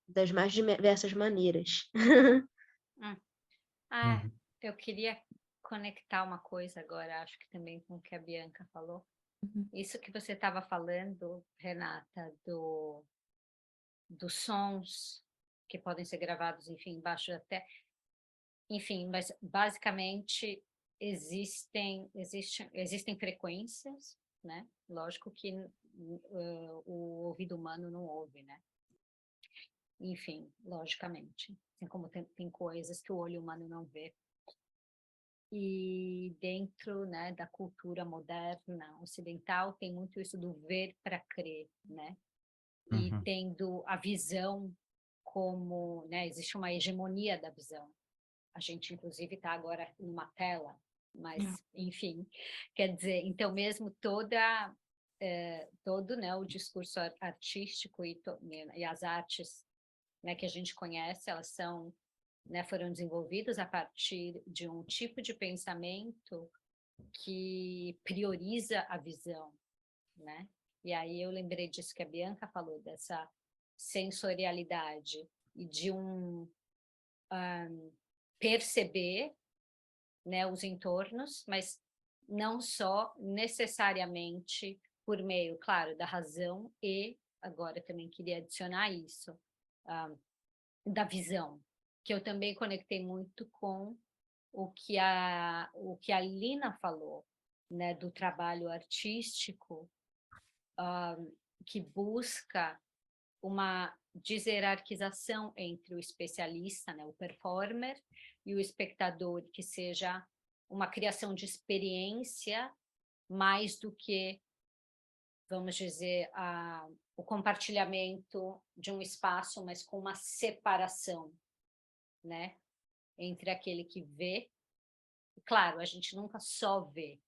das mais diversas maneiras. Uhum. Eu queria conectar uma coisa agora, acho que também com o que a Bianca falou. Uhum. Isso que você estava falando, Renata, dos sons que podem ser gravados, enfim, embaixo até... Enfim, mas basicamente existem frequências, né? Lógico que o ouvido humano não ouve, né? Enfim, logicamente. Assim como tem coisas que o olho humano não vê. E dentro, né, da cultura moderna ocidental tem muito isso do ver para crer, né? E Uhum. tendo a visão como, né, existe uma hegemonia da visão. A gente, inclusive, está agora numa tela, mas, enfim, quer dizer, então mesmo todo, né, o discurso artístico e as artes, né, que a gente conhece, elas são, né, foram desenvolvidas a partir de um tipo de pensamento que prioriza a visão, né? E aí eu lembrei disso que a Bianca falou, dessa sensorialidade e de perceber, né, os entornos, mas não só necessariamente por meio, claro, da razão e, agora também queria adicionar isso, da visão, que eu também conectei muito com o que a Lina falou, né, do trabalho artístico, que busca uma deserarquização entre o especialista, né, o performer, e o espectador, que seja uma criação de experiência mais do que, vamos dizer, o compartilhamento de um espaço, mas com uma separação, né, entre aquele que vê. Claro, a gente nunca só vê,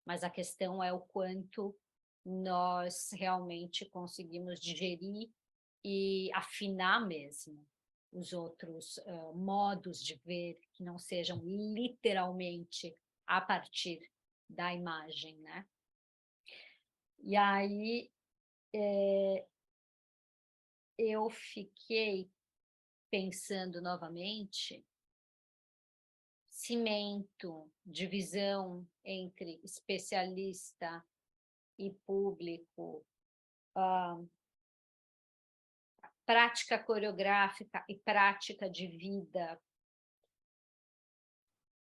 mas a questão é o quanto nós realmente conseguimos digerir e afinar mesmo os outros modos de ver, que não sejam literalmente a partir da imagem, né? E aí eu fiquei pensando novamente, cimento, divisão entre especialista e público, prática coreográfica e prática de vida,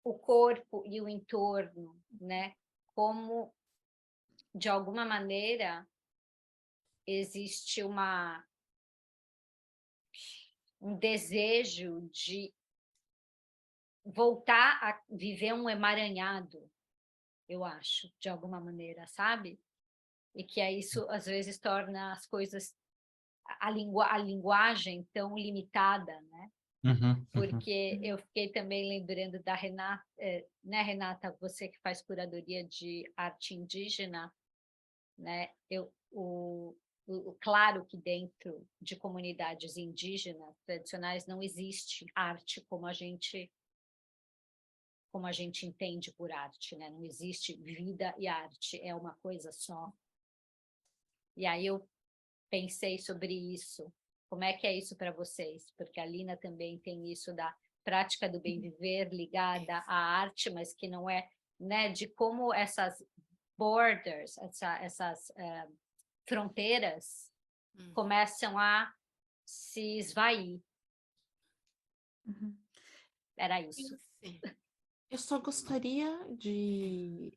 o corpo e o entorno, né? Como, de alguma maneira, existe um desejo de voltar a viver um emaranhado, eu acho, de alguma maneira, sabe? E que isso, às vezes, torna as coisas, a linguagem tão limitada, né? Uhum. Porque eu fiquei também lembrando da Renata, né, Renata, você que faz curadoria de arte indígena, né? Claro que dentro de comunidades indígenas tradicionais não existe arte como a gente entende por arte, né? Não existe vida e arte, é uma coisa só. E aí eu pensei sobre isso. Como é que é isso para vocês? Porque a Lina também tem isso da prática do bem viver ligada à arte, mas que não é, né, de como essas borders, essas fronteiras começam a se esvair. Era isso. Sim. Eu só gostaria de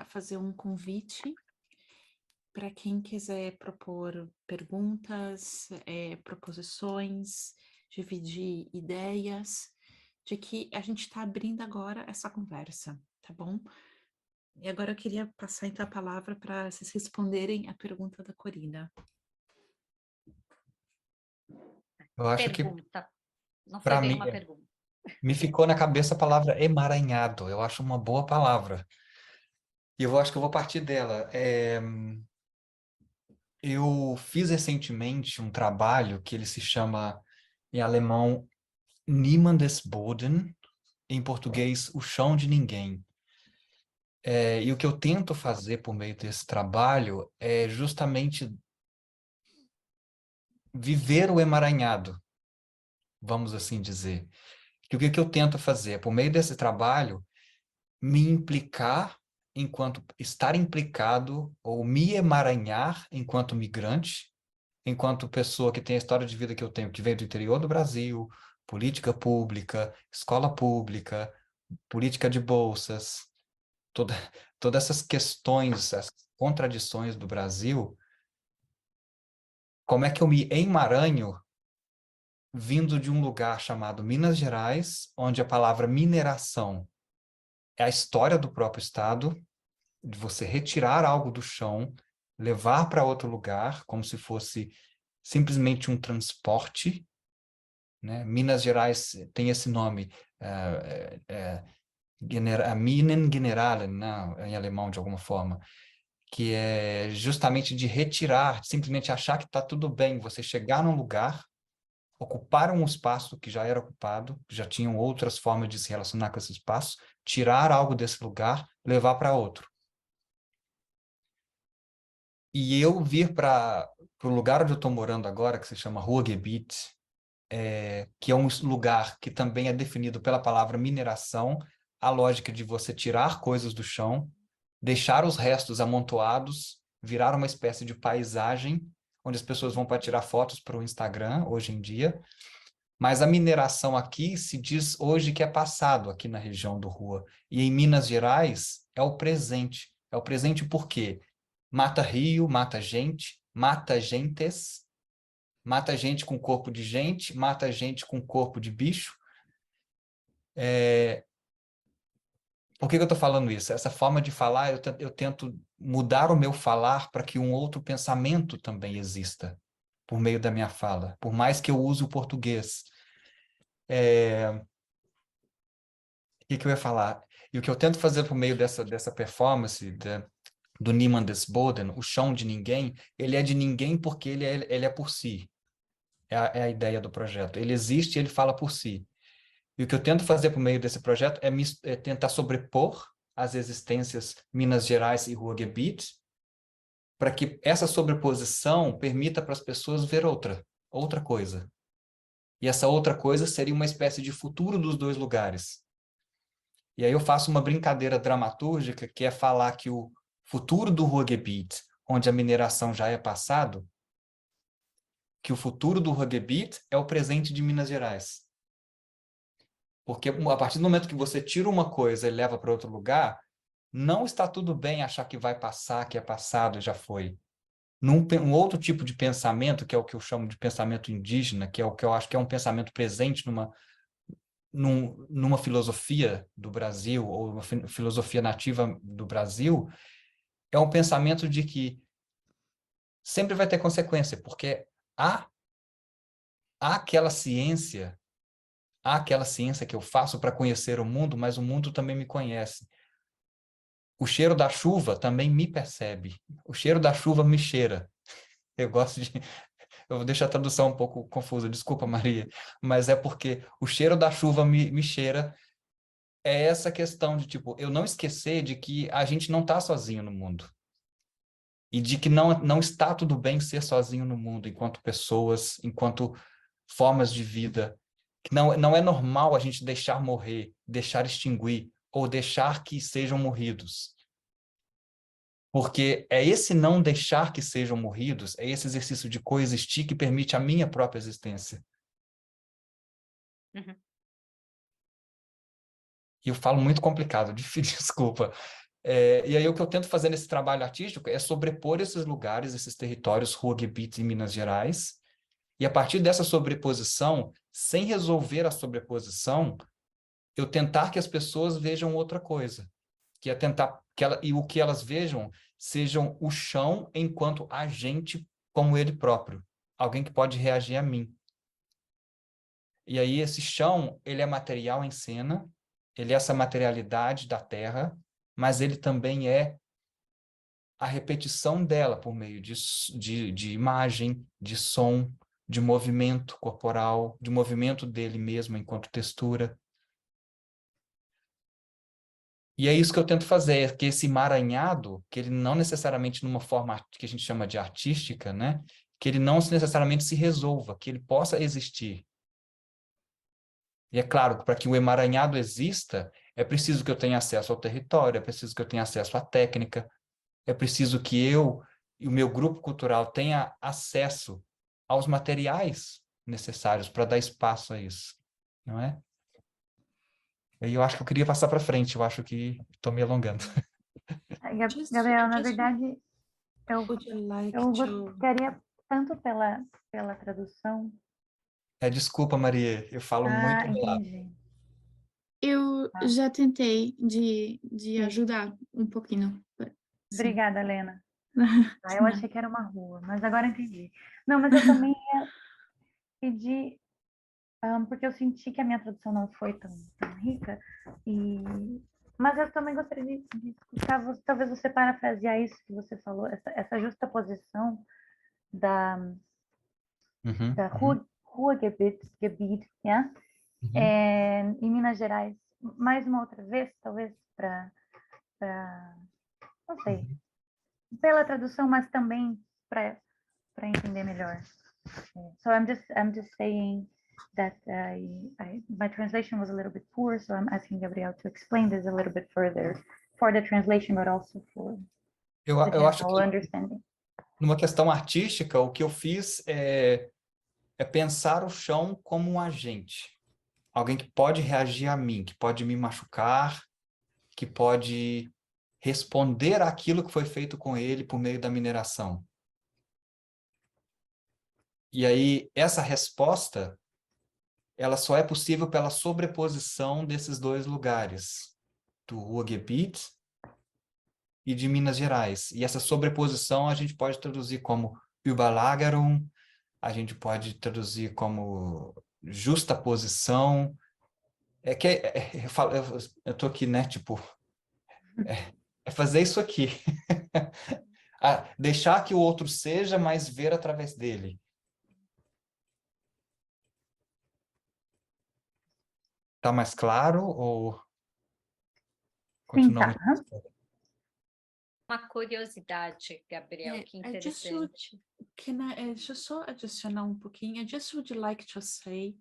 fazer um convite para quem quiser propor perguntas, proposições, dividir ideias, de que a gente está abrindo agora essa conversa, tá bom? E agora eu queria passar então a palavra para vocês responderem a pergunta da Corina. Eu acho que, Pergunta. Não foi para bem mim, uma pergunta. me ficou na cabeça a palavra emaranhado. Eu acho uma boa palavra. E eu acho que eu vou partir dela. Eu fiz recentemente um trabalho que ele se chama, em alemão, Niemandes Boden, em português, O Chão de Ninguém. E o que eu tento fazer por meio desse trabalho é justamente viver o emaranhado, vamos assim dizer. Que o que eu tento fazer? Por meio desse trabalho, me implicar enquanto estar implicado ou me emaranhar enquanto migrante, enquanto pessoa que tem a história de vida que eu tenho, que veio do interior do Brasil, política pública, escola pública, política de bolsas, todas essas questões, as contradições do Brasil, como é que eu me emaranho vindo de um lugar chamado Minas Gerais, onde a palavra mineração é a história do próprio estado, de você retirar algo do chão, levar para outro lugar, como se fosse simplesmente um transporte, né? Minas Gerais tem esse nome, Minen Generalen, né? Em alemão, de alguma forma, que é justamente de retirar, simplesmente achar que está tudo bem, você chegar num lugar, ocupar um espaço que já era ocupado, já tinham outras formas de se relacionar com esse espaço, tirar algo desse lugar, levar para outro. E eu vir para o lugar onde eu estou morando agora, que se chama Ruhrgebiet, que é um lugar que também é definido pela palavra mineração, a lógica de você tirar coisas do chão, deixar os restos amontoados, virar uma espécie de paisagem, onde as pessoas vão para tirar fotos para o Instagram, hoje em dia. Mas a mineração aqui se diz hoje que é passado aqui na região do Ruhr. E em Minas Gerais é o presente. É o presente por quê? Mata rio, mata gente, mata gentes, mata gente com corpo de gente, mata gente com corpo de bicho. Por que eu estou falando isso? Essa forma de falar, eu tento mudar o meu falar para que um outro pensamento também exista por meio da minha fala, por mais que eu use o português. O que eu ia falar? E o que eu tento fazer por meio dessa performance do Niemand des Boden, o chão de ninguém, ele é de ninguém porque ele é por si. É a ideia do projeto. Ele existe e ele fala por si. E o que eu tento fazer por meio desse projeto é tentar sobrepor as existências Minas Gerais e Ruhrgebiet, para que essa sobreposição permita para as pessoas ver outra coisa. E essa outra coisa seria uma espécie de futuro dos dois lugares. E aí eu faço uma brincadeira dramatúrgica, que é falar que o futuro do Ruhrgebiet, onde a mineração já é passado, que o futuro do Ruhrgebiet é o presente de Minas Gerais. Porque a partir do momento que você tira uma coisa e leva para outro lugar, não está tudo bem achar que vai passar, que é passado e já foi. Um outro tipo de pensamento, que é o que eu chamo de pensamento indígena, que é o que eu acho que é um pensamento presente numa filosofia do Brasil, ou uma filosofia nativa do Brasil, é um pensamento de que sempre vai ter consequência, porque há aquela ciência que eu faço para conhecer o mundo, mas o mundo também me conhece. O cheiro da chuva também me percebe. O cheiro da chuva me cheira. Eu gosto de... Eu vou deixar a tradução um pouco confusa, desculpa, Maria, mas é porque o cheiro da chuva me cheira. É essa questão de, tipo, eu não esquecer de que a gente não está sozinho no mundo. E de que não está tudo bem ser sozinho no mundo, enquanto pessoas, enquanto formas de vida. Que não é normal a gente deixar morrer, deixar extinguir, ou deixar que sejam morridos. Porque é esse não deixar que sejam morridos, é esse exercício de coexistir que permite a minha própria existência. Uhum. E eu falo muito complicado, desculpa. E aí o que eu tento fazer nesse trabalho artístico é sobrepor esses lugares, esses territórios, Ruhrgebiet e Minas Gerais, e a partir dessa sobreposição, sem resolver a sobreposição, eu tentar que as pessoas vejam outra coisa, que é tentar e o que elas vejam sejam o chão enquanto agente como ele próprio, alguém que pode reagir a mim. E aí esse chão, ele é material em cena, ele é essa materialidade da terra, mas ele também é a repetição dela por meio de imagem, de som, de movimento corporal, de movimento dele mesmo enquanto textura. E é isso que eu tento fazer, é que esse emaranhado, que ele não necessariamente numa forma que a gente chama de artística, né? que ele não necessariamente se resolva, que ele possa existir. E é claro, para que o emaranhado exista, é preciso que eu tenha acesso ao território, é preciso que eu tenha acesso à técnica, é preciso que eu e o meu grupo cultural tenha acesso aos materiais necessários para dar espaço a isso, não é? E eu acho que eu queria passar para frente, eu acho que estou me alongando. Gabriela, na Just verdade, eu, would you like eu to? gostaria tanto pela tradução. Desculpa, Maria, eu falo muito Ah, bolado. entendi. Eu Ah, já tentei de sim. ajudar um pouquinho. Sim. Obrigada, Helena. Ah, eu Não. achei que era uma rua, mas agora entendi. Não, mas eu também ia pedir, porque eu senti que a minha tradução não foi tão rica, mas eu também gostaria de escutar, talvez você parafrasear isso que você falou, essa justa posição da, Uhum, da uhum, Ruhrgebiet, yeah? uhum. Em Minas Gerais, mais uma outra vez, talvez, não sei, pela tradução, mas também para entender melhor. So I'm just saying that my translation was a little bit poor, so I'm asking Gabriel to explain this a little bit further for the translation, but also for the Eu acho general que understanding. numa questão artística, o que eu fiz é pensar o chão como um agente. Alguém que pode reagir a mim, que pode me machucar, que pode responder àquilo que foi feito com ele por meio da mineração. E aí, essa resposta, ela só é possível pela sobreposição desses dois lugares, do Ruhrgebiet e de Minas Gerais. E essa sobreposição a gente pode traduzir como Überlagerung, a gente pode traduzir como justaposição. Eu tô aqui, né, tipo, é fazer isso aqui. Deixar que o outro seja, mas ver através dele. Tá mais claro ou Sim, continua tá. muito? Uma curiosidade, Gabriel, que I just would, interessante. can I just só adicionar um pouquinho? I just would like to say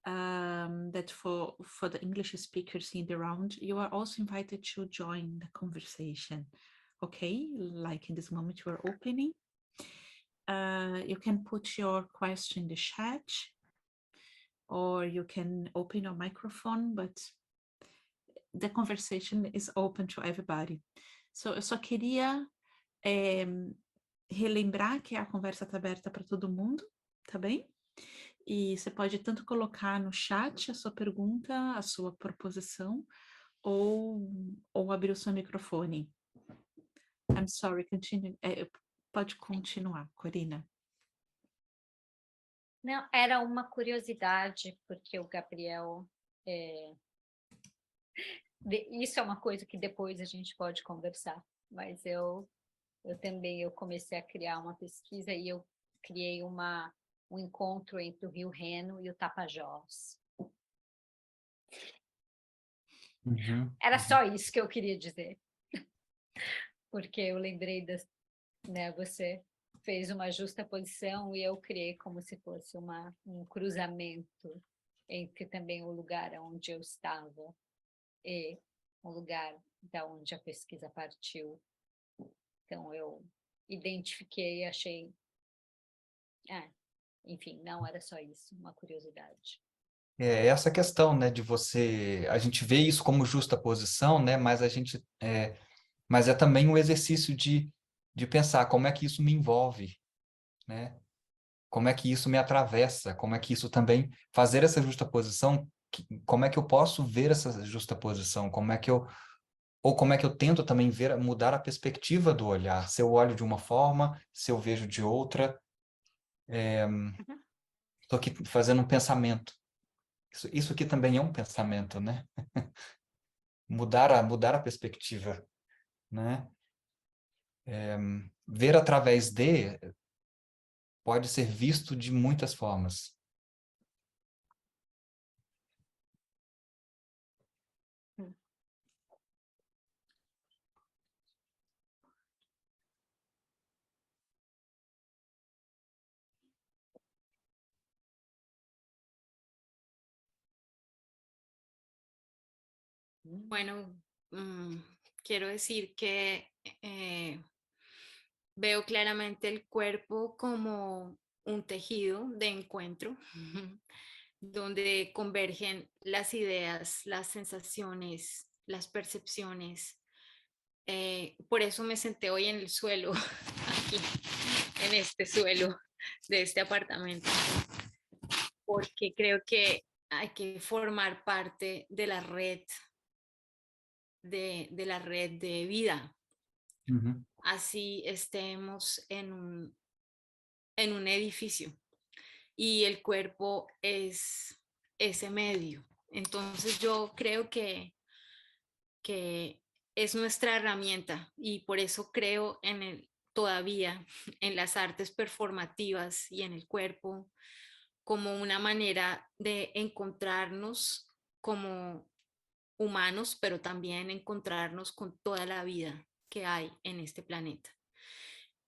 that for the English speakers in the round, you are also invited to join the conversation. Okay, like in this moment we're opening. You can put your question in the chat, or you can open your microphone, but the conversation is open to everybody. So eu só queria relembrar que a conversa está aberta para todo mundo, tá bem? E você pode tanto colocar no chat a sua pergunta, a sua proposição, ou abrir o seu microfone. I'm sorry, continue. Pode continuar, Corina. Não, era uma curiosidade, porque o Gabriel... isso é uma coisa que depois a gente pode conversar, mas eu também comecei a criar uma pesquisa e eu criei um encontro entre o Rio Reno e o Tapajós. Uhum. Era só isso que eu queria dizer. Porque eu lembrei né, você fez uma justa posição e eu criei como se fosse um cruzamento entre também o lugar onde eu estava e o lugar da onde a pesquisa partiu. Então eu identifiquei e achei... enfim, não era só isso, uma curiosidade. Essa questão, né, de você... A gente vê isso como justa posição, né, mas mas é também um exercício de pensar como é que isso me envolve, né? Como é que isso me atravessa, como é que isso também... Fazer essa justaposição, como é que eu posso ver essa justaposição, como é que eu tento também mudar a perspectiva do olhar, se eu olho de uma forma, se eu vejo de outra. Estou aqui fazendo um pensamento. Isso aqui também é um pensamento, né? Mudar a perspectiva, né? Ver através de pode ser visto de muitas formas. Bueno, quiero decir que veo claramente el cuerpo como un tejido de encuentro, donde convergen las ideas, las sensaciones, las percepciones. Por eso me senté hoy en el suelo, aquí, en este suelo de este apartamento, porque creo que hay que formar parte de la red de vida. Así estemos en un edificio y el cuerpo es ese medio. Entonces yo creo que es nuestra herramienta y por eso creo todavía en las artes performativas y en el cuerpo como una manera de encontrarnos como humanos, pero también encontrarnos con toda la vida que hay en este planeta.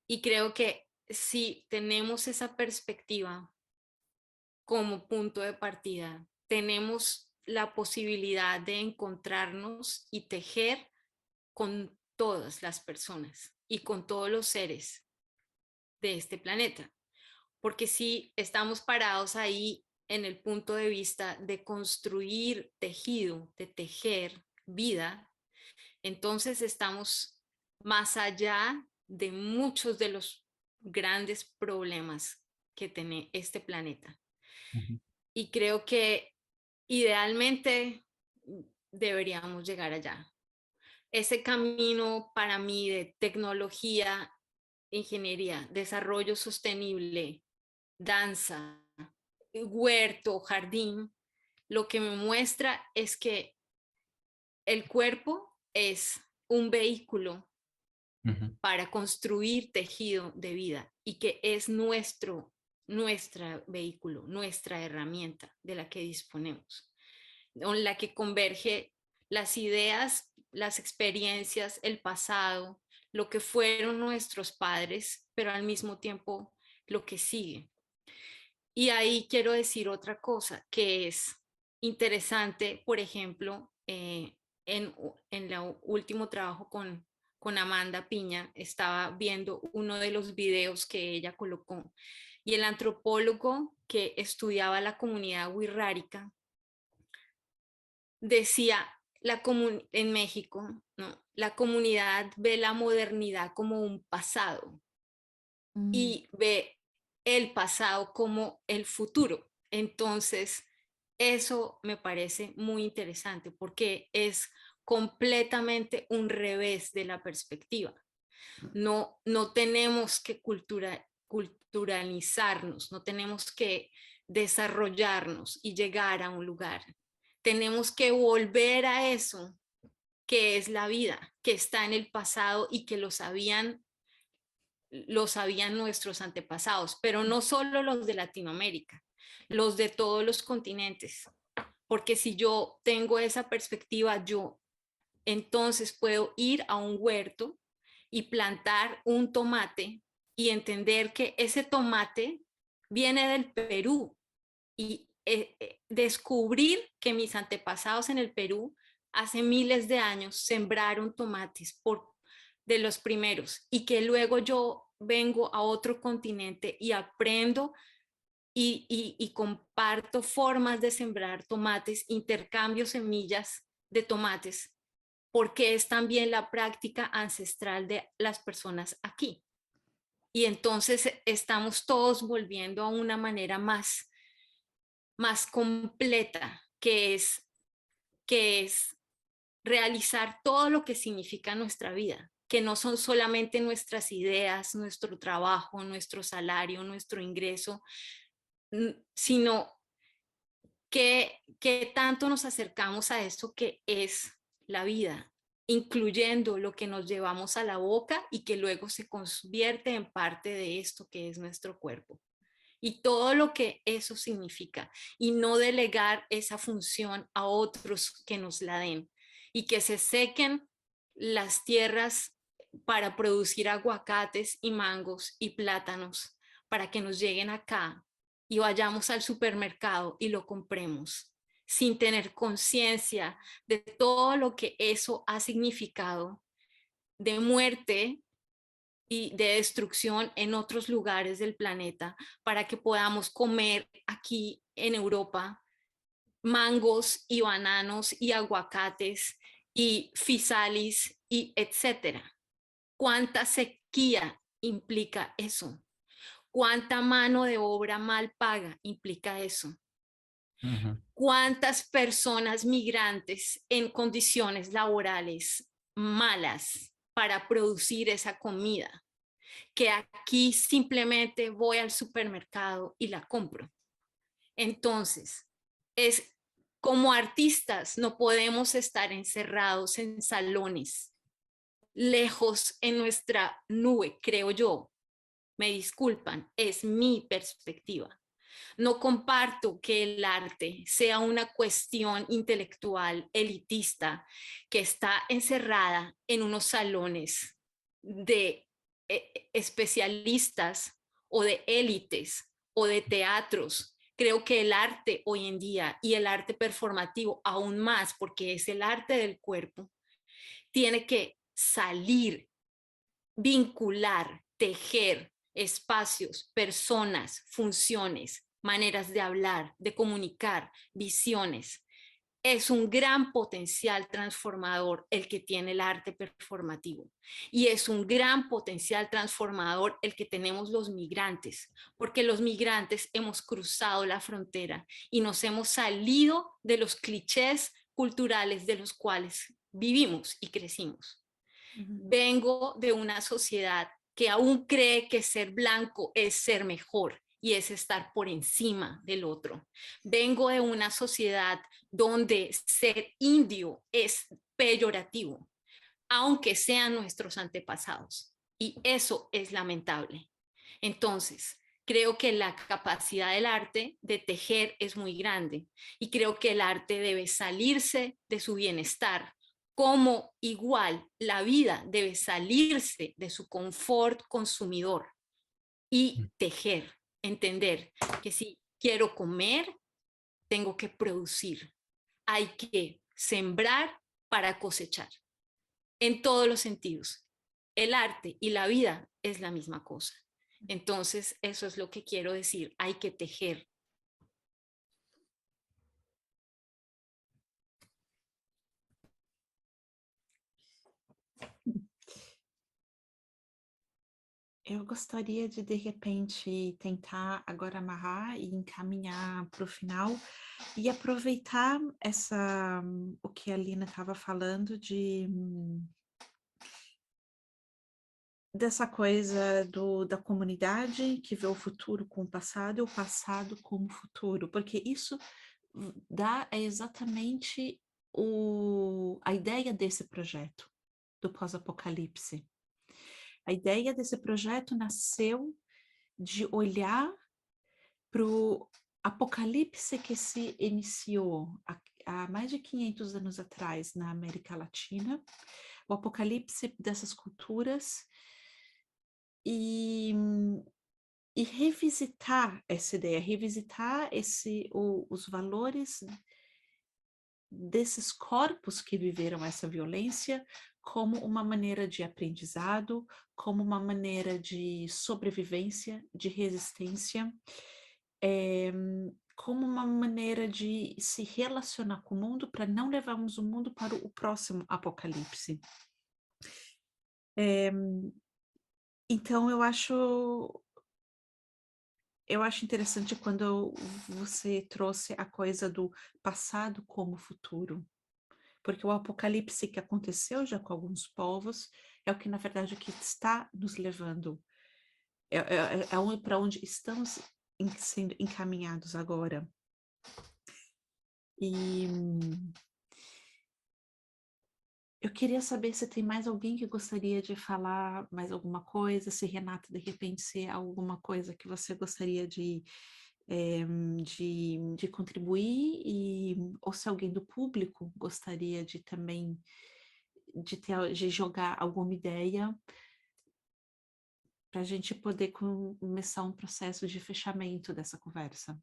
Y creo que si tenemos esa perspectiva como punto de partida, tenemos la posibilidad de encontrarnos y tejer con todas las personas y con todos los seres de este planeta. Porque si estamos parados ahí en el punto de vista de construir tejido, de tejer vida, entonces estamos más allá de muchos de los grandes problemas que tiene este planeta. Y creo que idealmente deberíamos llegar allá. Ese camino para mí de tecnología, ingeniería, desarrollo sostenible, danza, huerto, jardín, lo que me muestra es que el cuerpo es un vehículo para construir tejido de vida y que es nuestro vehículo, nuestra herramienta de la que disponemos, en la que converge las ideas, las experiencias, el pasado, lo que fueron nuestros padres, pero al mismo tiempo lo que sigue. Y ahí quiero decir otra cosa que es interesante, por ejemplo, en el último trabajo con Amanda Piña, estaba viendo uno de los videos que ella colocó y el antropólogo que estudiaba la comunidad wixárika decía en México, ¿no? La comunidad ve la modernidad como un pasado y ve el pasado como el futuro. Entonces, eso me parece muy interesante porque es completamente un revés de la perspectiva. No tenemos que culturalizarnos, no tenemos que desarrollarnos y llegar a un lugar. Tenemos que volver a eso que es la vida, que está en el pasado y que lo sabían nuestros antepasados, pero no solo los de Latinoamérica, los de todos los continentes. Porque si yo tengo esa perspectiva, yo entonces puedo ir a un huerto y plantar un tomate y entender que ese tomate viene del Perú y descubrir que mis antepasados en el Perú hace miles de años sembraron tomates de los primeros y que luego yo vengo a otro continente y aprendo y comparto formas de sembrar tomates, intercambio semillas de tomates, porque es también la práctica ancestral de las personas aquí. Y entonces estamos todos volviendo a una manera más completa, que es realizar todo lo que significa nuestra vida, que no son solamente nuestras ideas, nuestro trabajo, nuestro salario, nuestro ingreso, sino que tanto nos acercamos a eso que es la vida, incluyendo lo que nos llevamos a la boca y que luego se convierte en parte de esto que es nuestro cuerpo. Y todo lo que eso significa, y no delegar esa función a otros que nos la den, y que se sequen las tierras para producir aguacates y mangos y plátanos, para que nos lleguen acá y vayamos al supermercado y lo compremos, sin tener conciencia de todo lo que eso ha significado de muerte y de destrucción en otros lugares del planeta, para que podamos comer aquí en Europa mangos y bananos y aguacates y fisalis y etcétera. ¿Cuánta sequía implica eso? ¿Cuánta mano de obra mal paga implica eso? ¿Cuántas personas migrantes en condiciones laborales malas para producir esa comida? Que aquí simplemente voy al supermercado y la compro. Entonces, como artistas no podemos estar encerrados en salones, lejos en nuestra nube, creo yo. Me disculpan, es mi perspectiva. No comparto que el arte sea una cuestión intelectual elitista que está encerrada en unos salones de especialistas o de élites o de teatros. Creo que el arte hoy en día, y el arte performativo aún más, porque es el arte del cuerpo, tiene que salir, vincular, tejer espacios, personas, funciones, maneras de hablar, de comunicar, visiones. Es un gran potencial transformador el que tiene el arte performativo, y es un gran potencial transformador el que tenemos los migrantes, porque los migrantes hemos cruzado la frontera y nos hemos salido de los clichés culturales de los cuales vivimos y crecimos. Vengo de una sociedad que aún cree que ser blanco es ser mejor y es estar por encima del otro. Vengo de una sociedad donde ser indio es peyorativo, aunque sean nuestros antepasados. Y eso es lamentable. Entonces, creo que la capacidad del arte de tejer es muy grande, y creo que el arte debe salirse de su bienestar, como igual la vida debe salirse de su confort consumidor y tejer, entender que si quiero comer, tengo que producir. Hay que sembrar para cosechar, en todos los sentidos. El arte y la vida es la misma cosa. Entonces, eso es lo que quiero decir, hay que tejer. Eu gostaria de repente, tentar agora amarrar e encaminhar para o final e aproveitar o que a Lina estava falando dessa coisa da comunidade que vê o futuro com o passado e o passado como futuro, porque isso dá exatamente a ideia desse projeto, do pós-apocalipse. A ideia desse projeto nasceu de olhar para o apocalipse que se iniciou há mais de 500 anos atrás na América Latina, o apocalipse dessas culturas, e revisitar essa ideia, revisitar os valores desses corpos que viveram essa violência como uma maneira de aprendizado, como uma maneira de sobrevivência, de resistência, como uma maneira de se relacionar com o mundo para não levarmos o mundo para o próximo apocalipse. Então, eu acho interessante quando você trouxe a coisa do passado como futuro, porque o apocalipse que aconteceu já com alguns povos é o que, na verdade, que está nos levando, para onde estamos sendo encaminhados agora. E eu queria saber se tem mais alguém que gostaria de falar mais alguma coisa, se Renata, de repente, se há alguma coisa que você gostaria de contribuir, ou se alguém do público gostaria de também de jogar alguma ideia para a gente poder começar um processo de fechamento dessa conversa.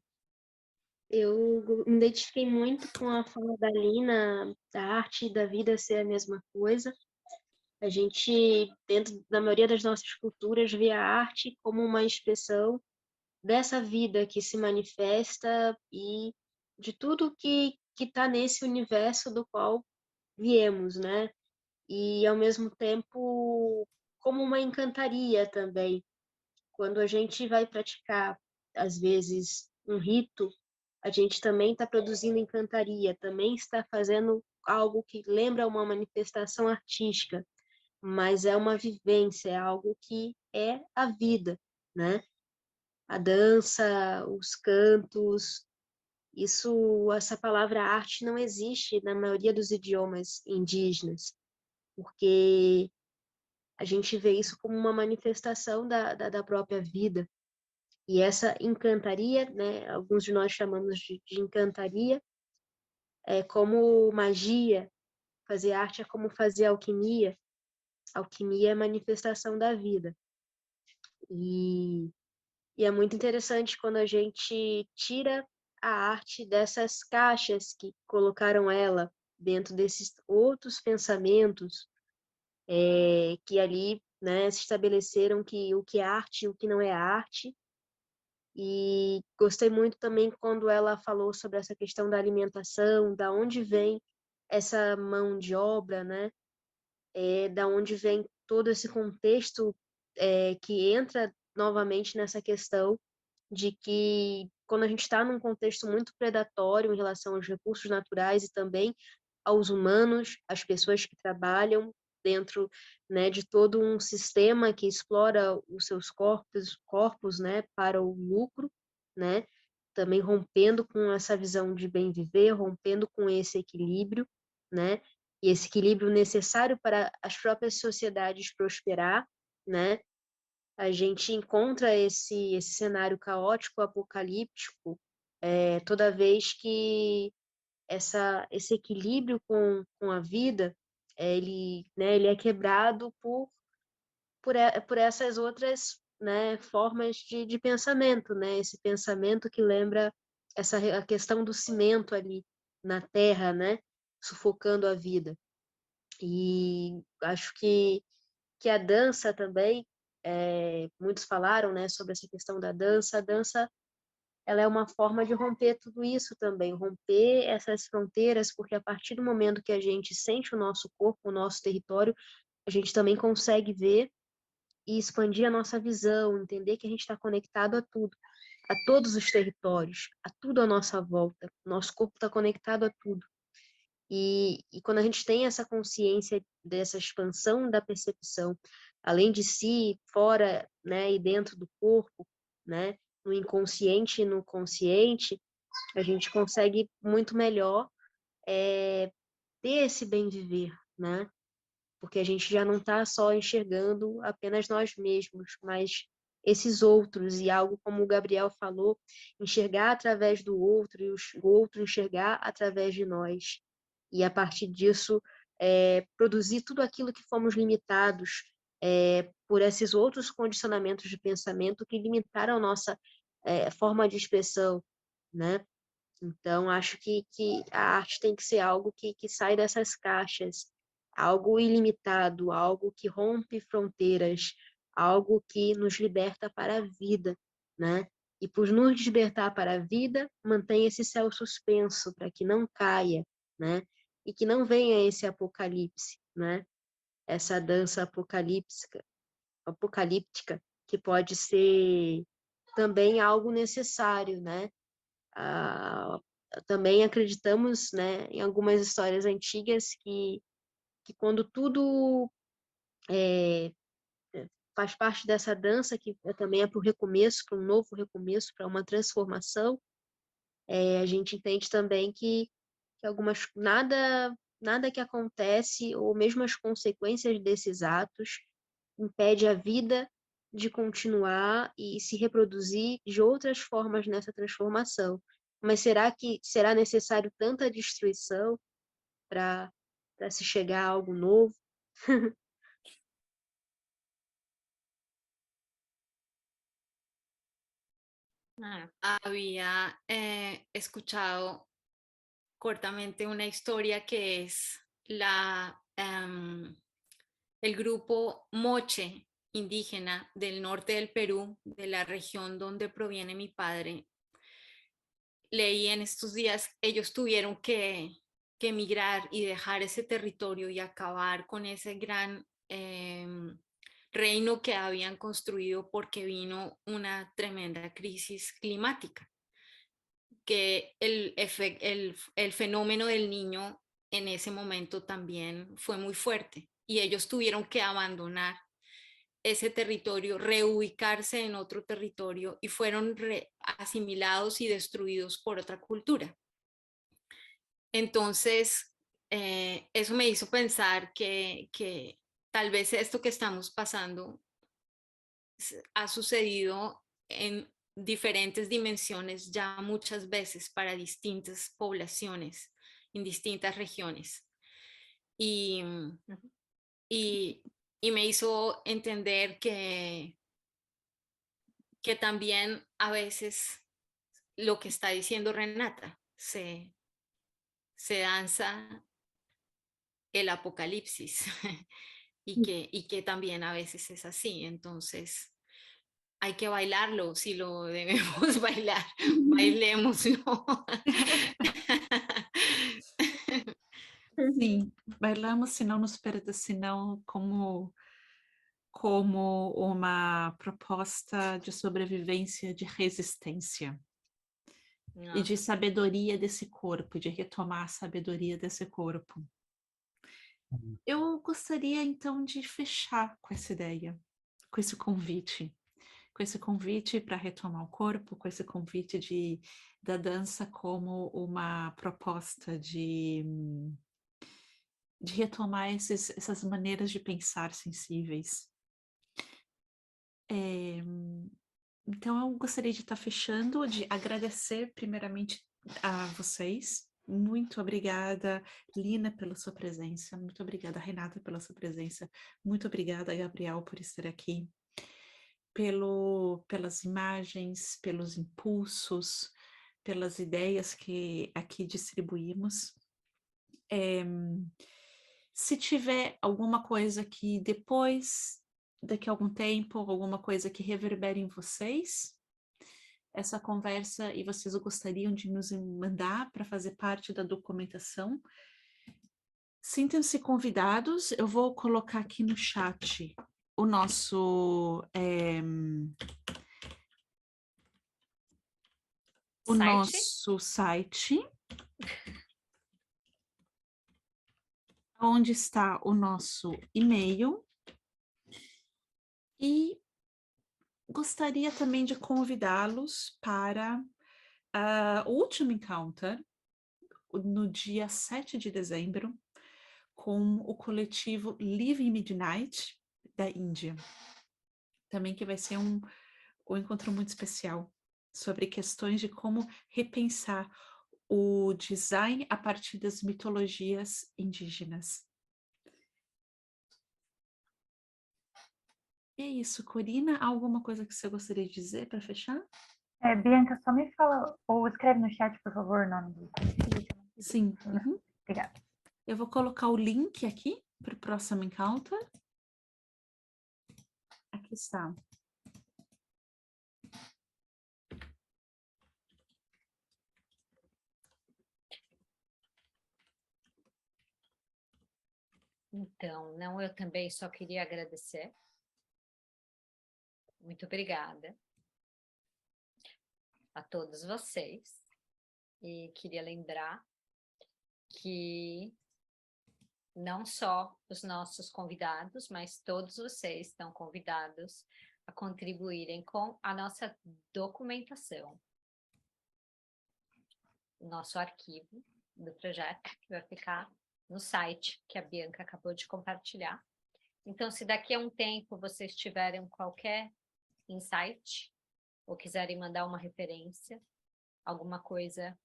Eu me identifiquei muito com a fala da Lina, da arte e da vida ser a mesma coisa. A gente, dentro da maioria das nossas culturas, vê a arte como uma expressão dessa vida que se manifesta e de tudo que está nesse universo do qual viemos, né? E, ao mesmo tempo, como uma encantaria também. Quando a gente vai praticar, às vezes, um rito, a gente também está produzindo encantaria, também está fazendo algo que lembra uma manifestação artística, mas é uma vivência, é algo que é a vida, né? A dança, os cantos, essa palavra arte não existe na maioria dos idiomas indígenas, porque a gente vê isso como uma manifestação da própria vida. E essa encantaria, né, alguns de nós chamamos de encantaria, é como magia, fazer arte é como fazer alquimia. Alquimia é manifestação da vida. E, e é muito interessante quando a gente tira a arte dessas caixas que colocaram ela dentro desses outros pensamentos que ali, né, se estabeleceram que o que é arte e o que não é arte. E gostei muito também quando ela falou sobre essa questão da alimentação, da onde vem essa mão de obra, né? Da onde vem todo esse contexto que entra novamente nessa questão de que quando a gente está num contexto muito predatório em relação aos recursos naturais e também aos humanos, às pessoas que trabalham dentro, né, de todo um sistema que explora os seus corpos, né, para o lucro, né, também rompendo com essa visão de bem viver, rompendo com esse equilíbrio, né, e esse equilíbrio necessário para as próprias sociedades prosperar, né, a gente encontra esse cenário caótico, apocalíptico, toda vez que esse equilíbrio com a vida, ele é quebrado por essas outras, né, formas de pensamento, né? Esse pensamento que lembra a questão do cimento ali na terra, né? Sufocando a vida. E acho que a dança também, muitos falaram, né, sobre essa questão da dança. A dança, ela é uma forma de romper tudo isso também, romper essas fronteiras, porque a partir do momento que a gente sente o nosso corpo, o nosso território, a gente também consegue ver e expandir a nossa visão, entender que a gente está conectado a tudo, a todos os territórios, a tudo à nossa volta. Nosso corpo está conectado a tudo. E quando a gente tem essa consciência dessa expansão da percepção, além de si, fora, né, e dentro do corpo, né, no inconsciente e no consciente, a gente consegue muito melhor ter esse bem viver, né? Porque a gente já não está só enxergando apenas nós mesmos, mas esses outros, e algo como o Gabriel falou, enxergar através do outro e o outro enxergar através de nós. E a partir disso, produzir tudo aquilo que fomos limitados por esses outros condicionamentos de pensamento que limitaram a nossa forma de expressão, né? Então, acho que a arte tem que ser algo que sai dessas caixas, algo ilimitado, algo que rompe fronteiras, algo que nos liberta para a vida, né? E por nos libertar para a vida, mantém esse céu suspenso para que não caia, né? E que não venha esse apocalipse, né? Essa dança apocalíptica, que pode ser também algo necessário, né? Ah, também acreditamos, né, em algumas histórias antigas que quando tudo faz parte dessa dança, que também é para o recomeço, para um novo recomeço, para uma transformação, a gente entende também que nada que acontece, ou mesmo as consequências desses atos, impede a vida de continuar e se reproduzir de outras formas nessa transformação. Mas será necessário tanta destruição para se chegar a algo novo? Ah, había escuchado cortamente una historia que es el grupo Moche indígena del norte del Perú, de la región donde proviene mi padre. Leí en estos días, ellos tuvieron que emigrar y dejar ese territorio y acabar con ese gran reino que habían construido porque vino una tremenda crisis climática, que el fenómeno del niño en ese momento también fue muy fuerte y ellos tuvieron que abandonar ese territorio, reubicarse en otro territorio y fueron asimilados y destruidos por otra cultura. Entonces, eso me hizo pensar que tal vez esto que estamos pasando ha sucedido en diferentes dimensiones ya muchas veces para distintas poblaciones en distintas regiones. Y, y, y me hizo entender que también a veces lo que está diciendo Renata, se danza el apocalipsis y que también a veces es así. Entonces, hay que bailarlo, si lo debemos bailar, bailémoslo. Sim, bailamos, se não nos perde, senão como uma proposta de sobrevivência, de resistência e de nossa. sabedoria desse corpo, de retomar a sabedoria desse corpo. Eu gostaria então de fechar com essa ideia, com esse convite para retomar o corpo, com esse convite da dança como uma proposta de retomar essas maneiras de pensar sensíveis. Então, eu gostaria de estar fechando, de agradecer primeiramente a vocês. Muito obrigada, Lina, pela sua presença. Muito obrigada, Renata, pela sua presença. Muito obrigada, Gabriel, por estar aqui. Pelas imagens, pelos impulsos, pelas ideias que aqui distribuímos. Se tiver alguma coisa que depois, daqui a algum tempo, alguma coisa que reverbere em vocês, essa conversa, e vocês gostariam de nos mandar para fazer parte da documentação, sintam-se convidados. Eu vou colocar aqui no chat o nosso site, onde está o nosso e-mail, e gostaria também de convidá-los para o último encounter, no dia 7 de dezembro, com o coletivo Living Midnight, da Índia. Também que vai ser um encontro muito especial, sobre questões de como repensar o design a partir das mitologias indígenas. E é isso, Corina, alguma coisa que você gostaria de dizer para fechar? Bianca, só me fala, ou escreve no chat, por favor, o nome do coletivo. Sim. Obrigada. Eu vou colocar o link aqui para o próximo encounter. Aqui está. Então, não, eu também só queria agradecer. Muito obrigada a todos vocês. E queria lembrar que não só os nossos convidados, mas todos vocês estão convidados a contribuírem com a nossa documentação. O nosso arquivo do projeto, que vai ficar no site que a Bianca acabou de compartilhar. Então, se daqui a um tempo vocês tiverem qualquer insight, ou quiserem mandar uma referência, alguma coisa,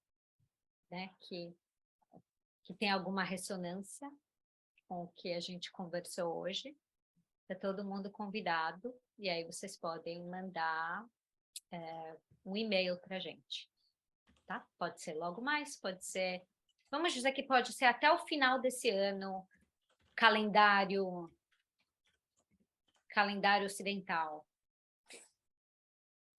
né, que tem alguma ressonância com o que a gente conversou hoje, está todo mundo convidado, e aí vocês podem mandar um e-mail para a gente, tá? Pode ser logo mais, pode ser... Vamos dizer que pode ser até o final desse ano, calendário ocidental.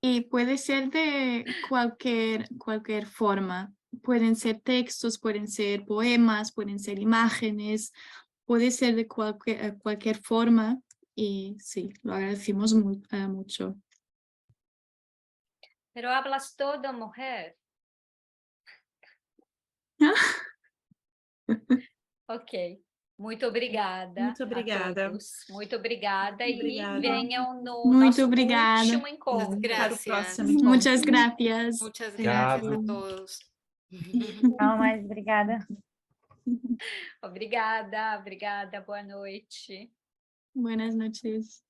Y puede ser de cualquier forma. Pueden ser textos, pueden ser poemas, pueden ser imágenes, puede ser de cualquier forma. Y sí, lo agradecemos mucho. Pero hablas todo, mujer. Ok. Muito obrigada. Muito obrigada. A todos. Muito obrigada. Muito E obrigada. venham no Muito nosso obrigada. último encontro. Para o Gracias. próximo encontro. Muchas gracias. Muchas Obrigado. gracias a todos. Não, mas obrigada. Obrigada, obrigada. Boa noite. Buenas noches.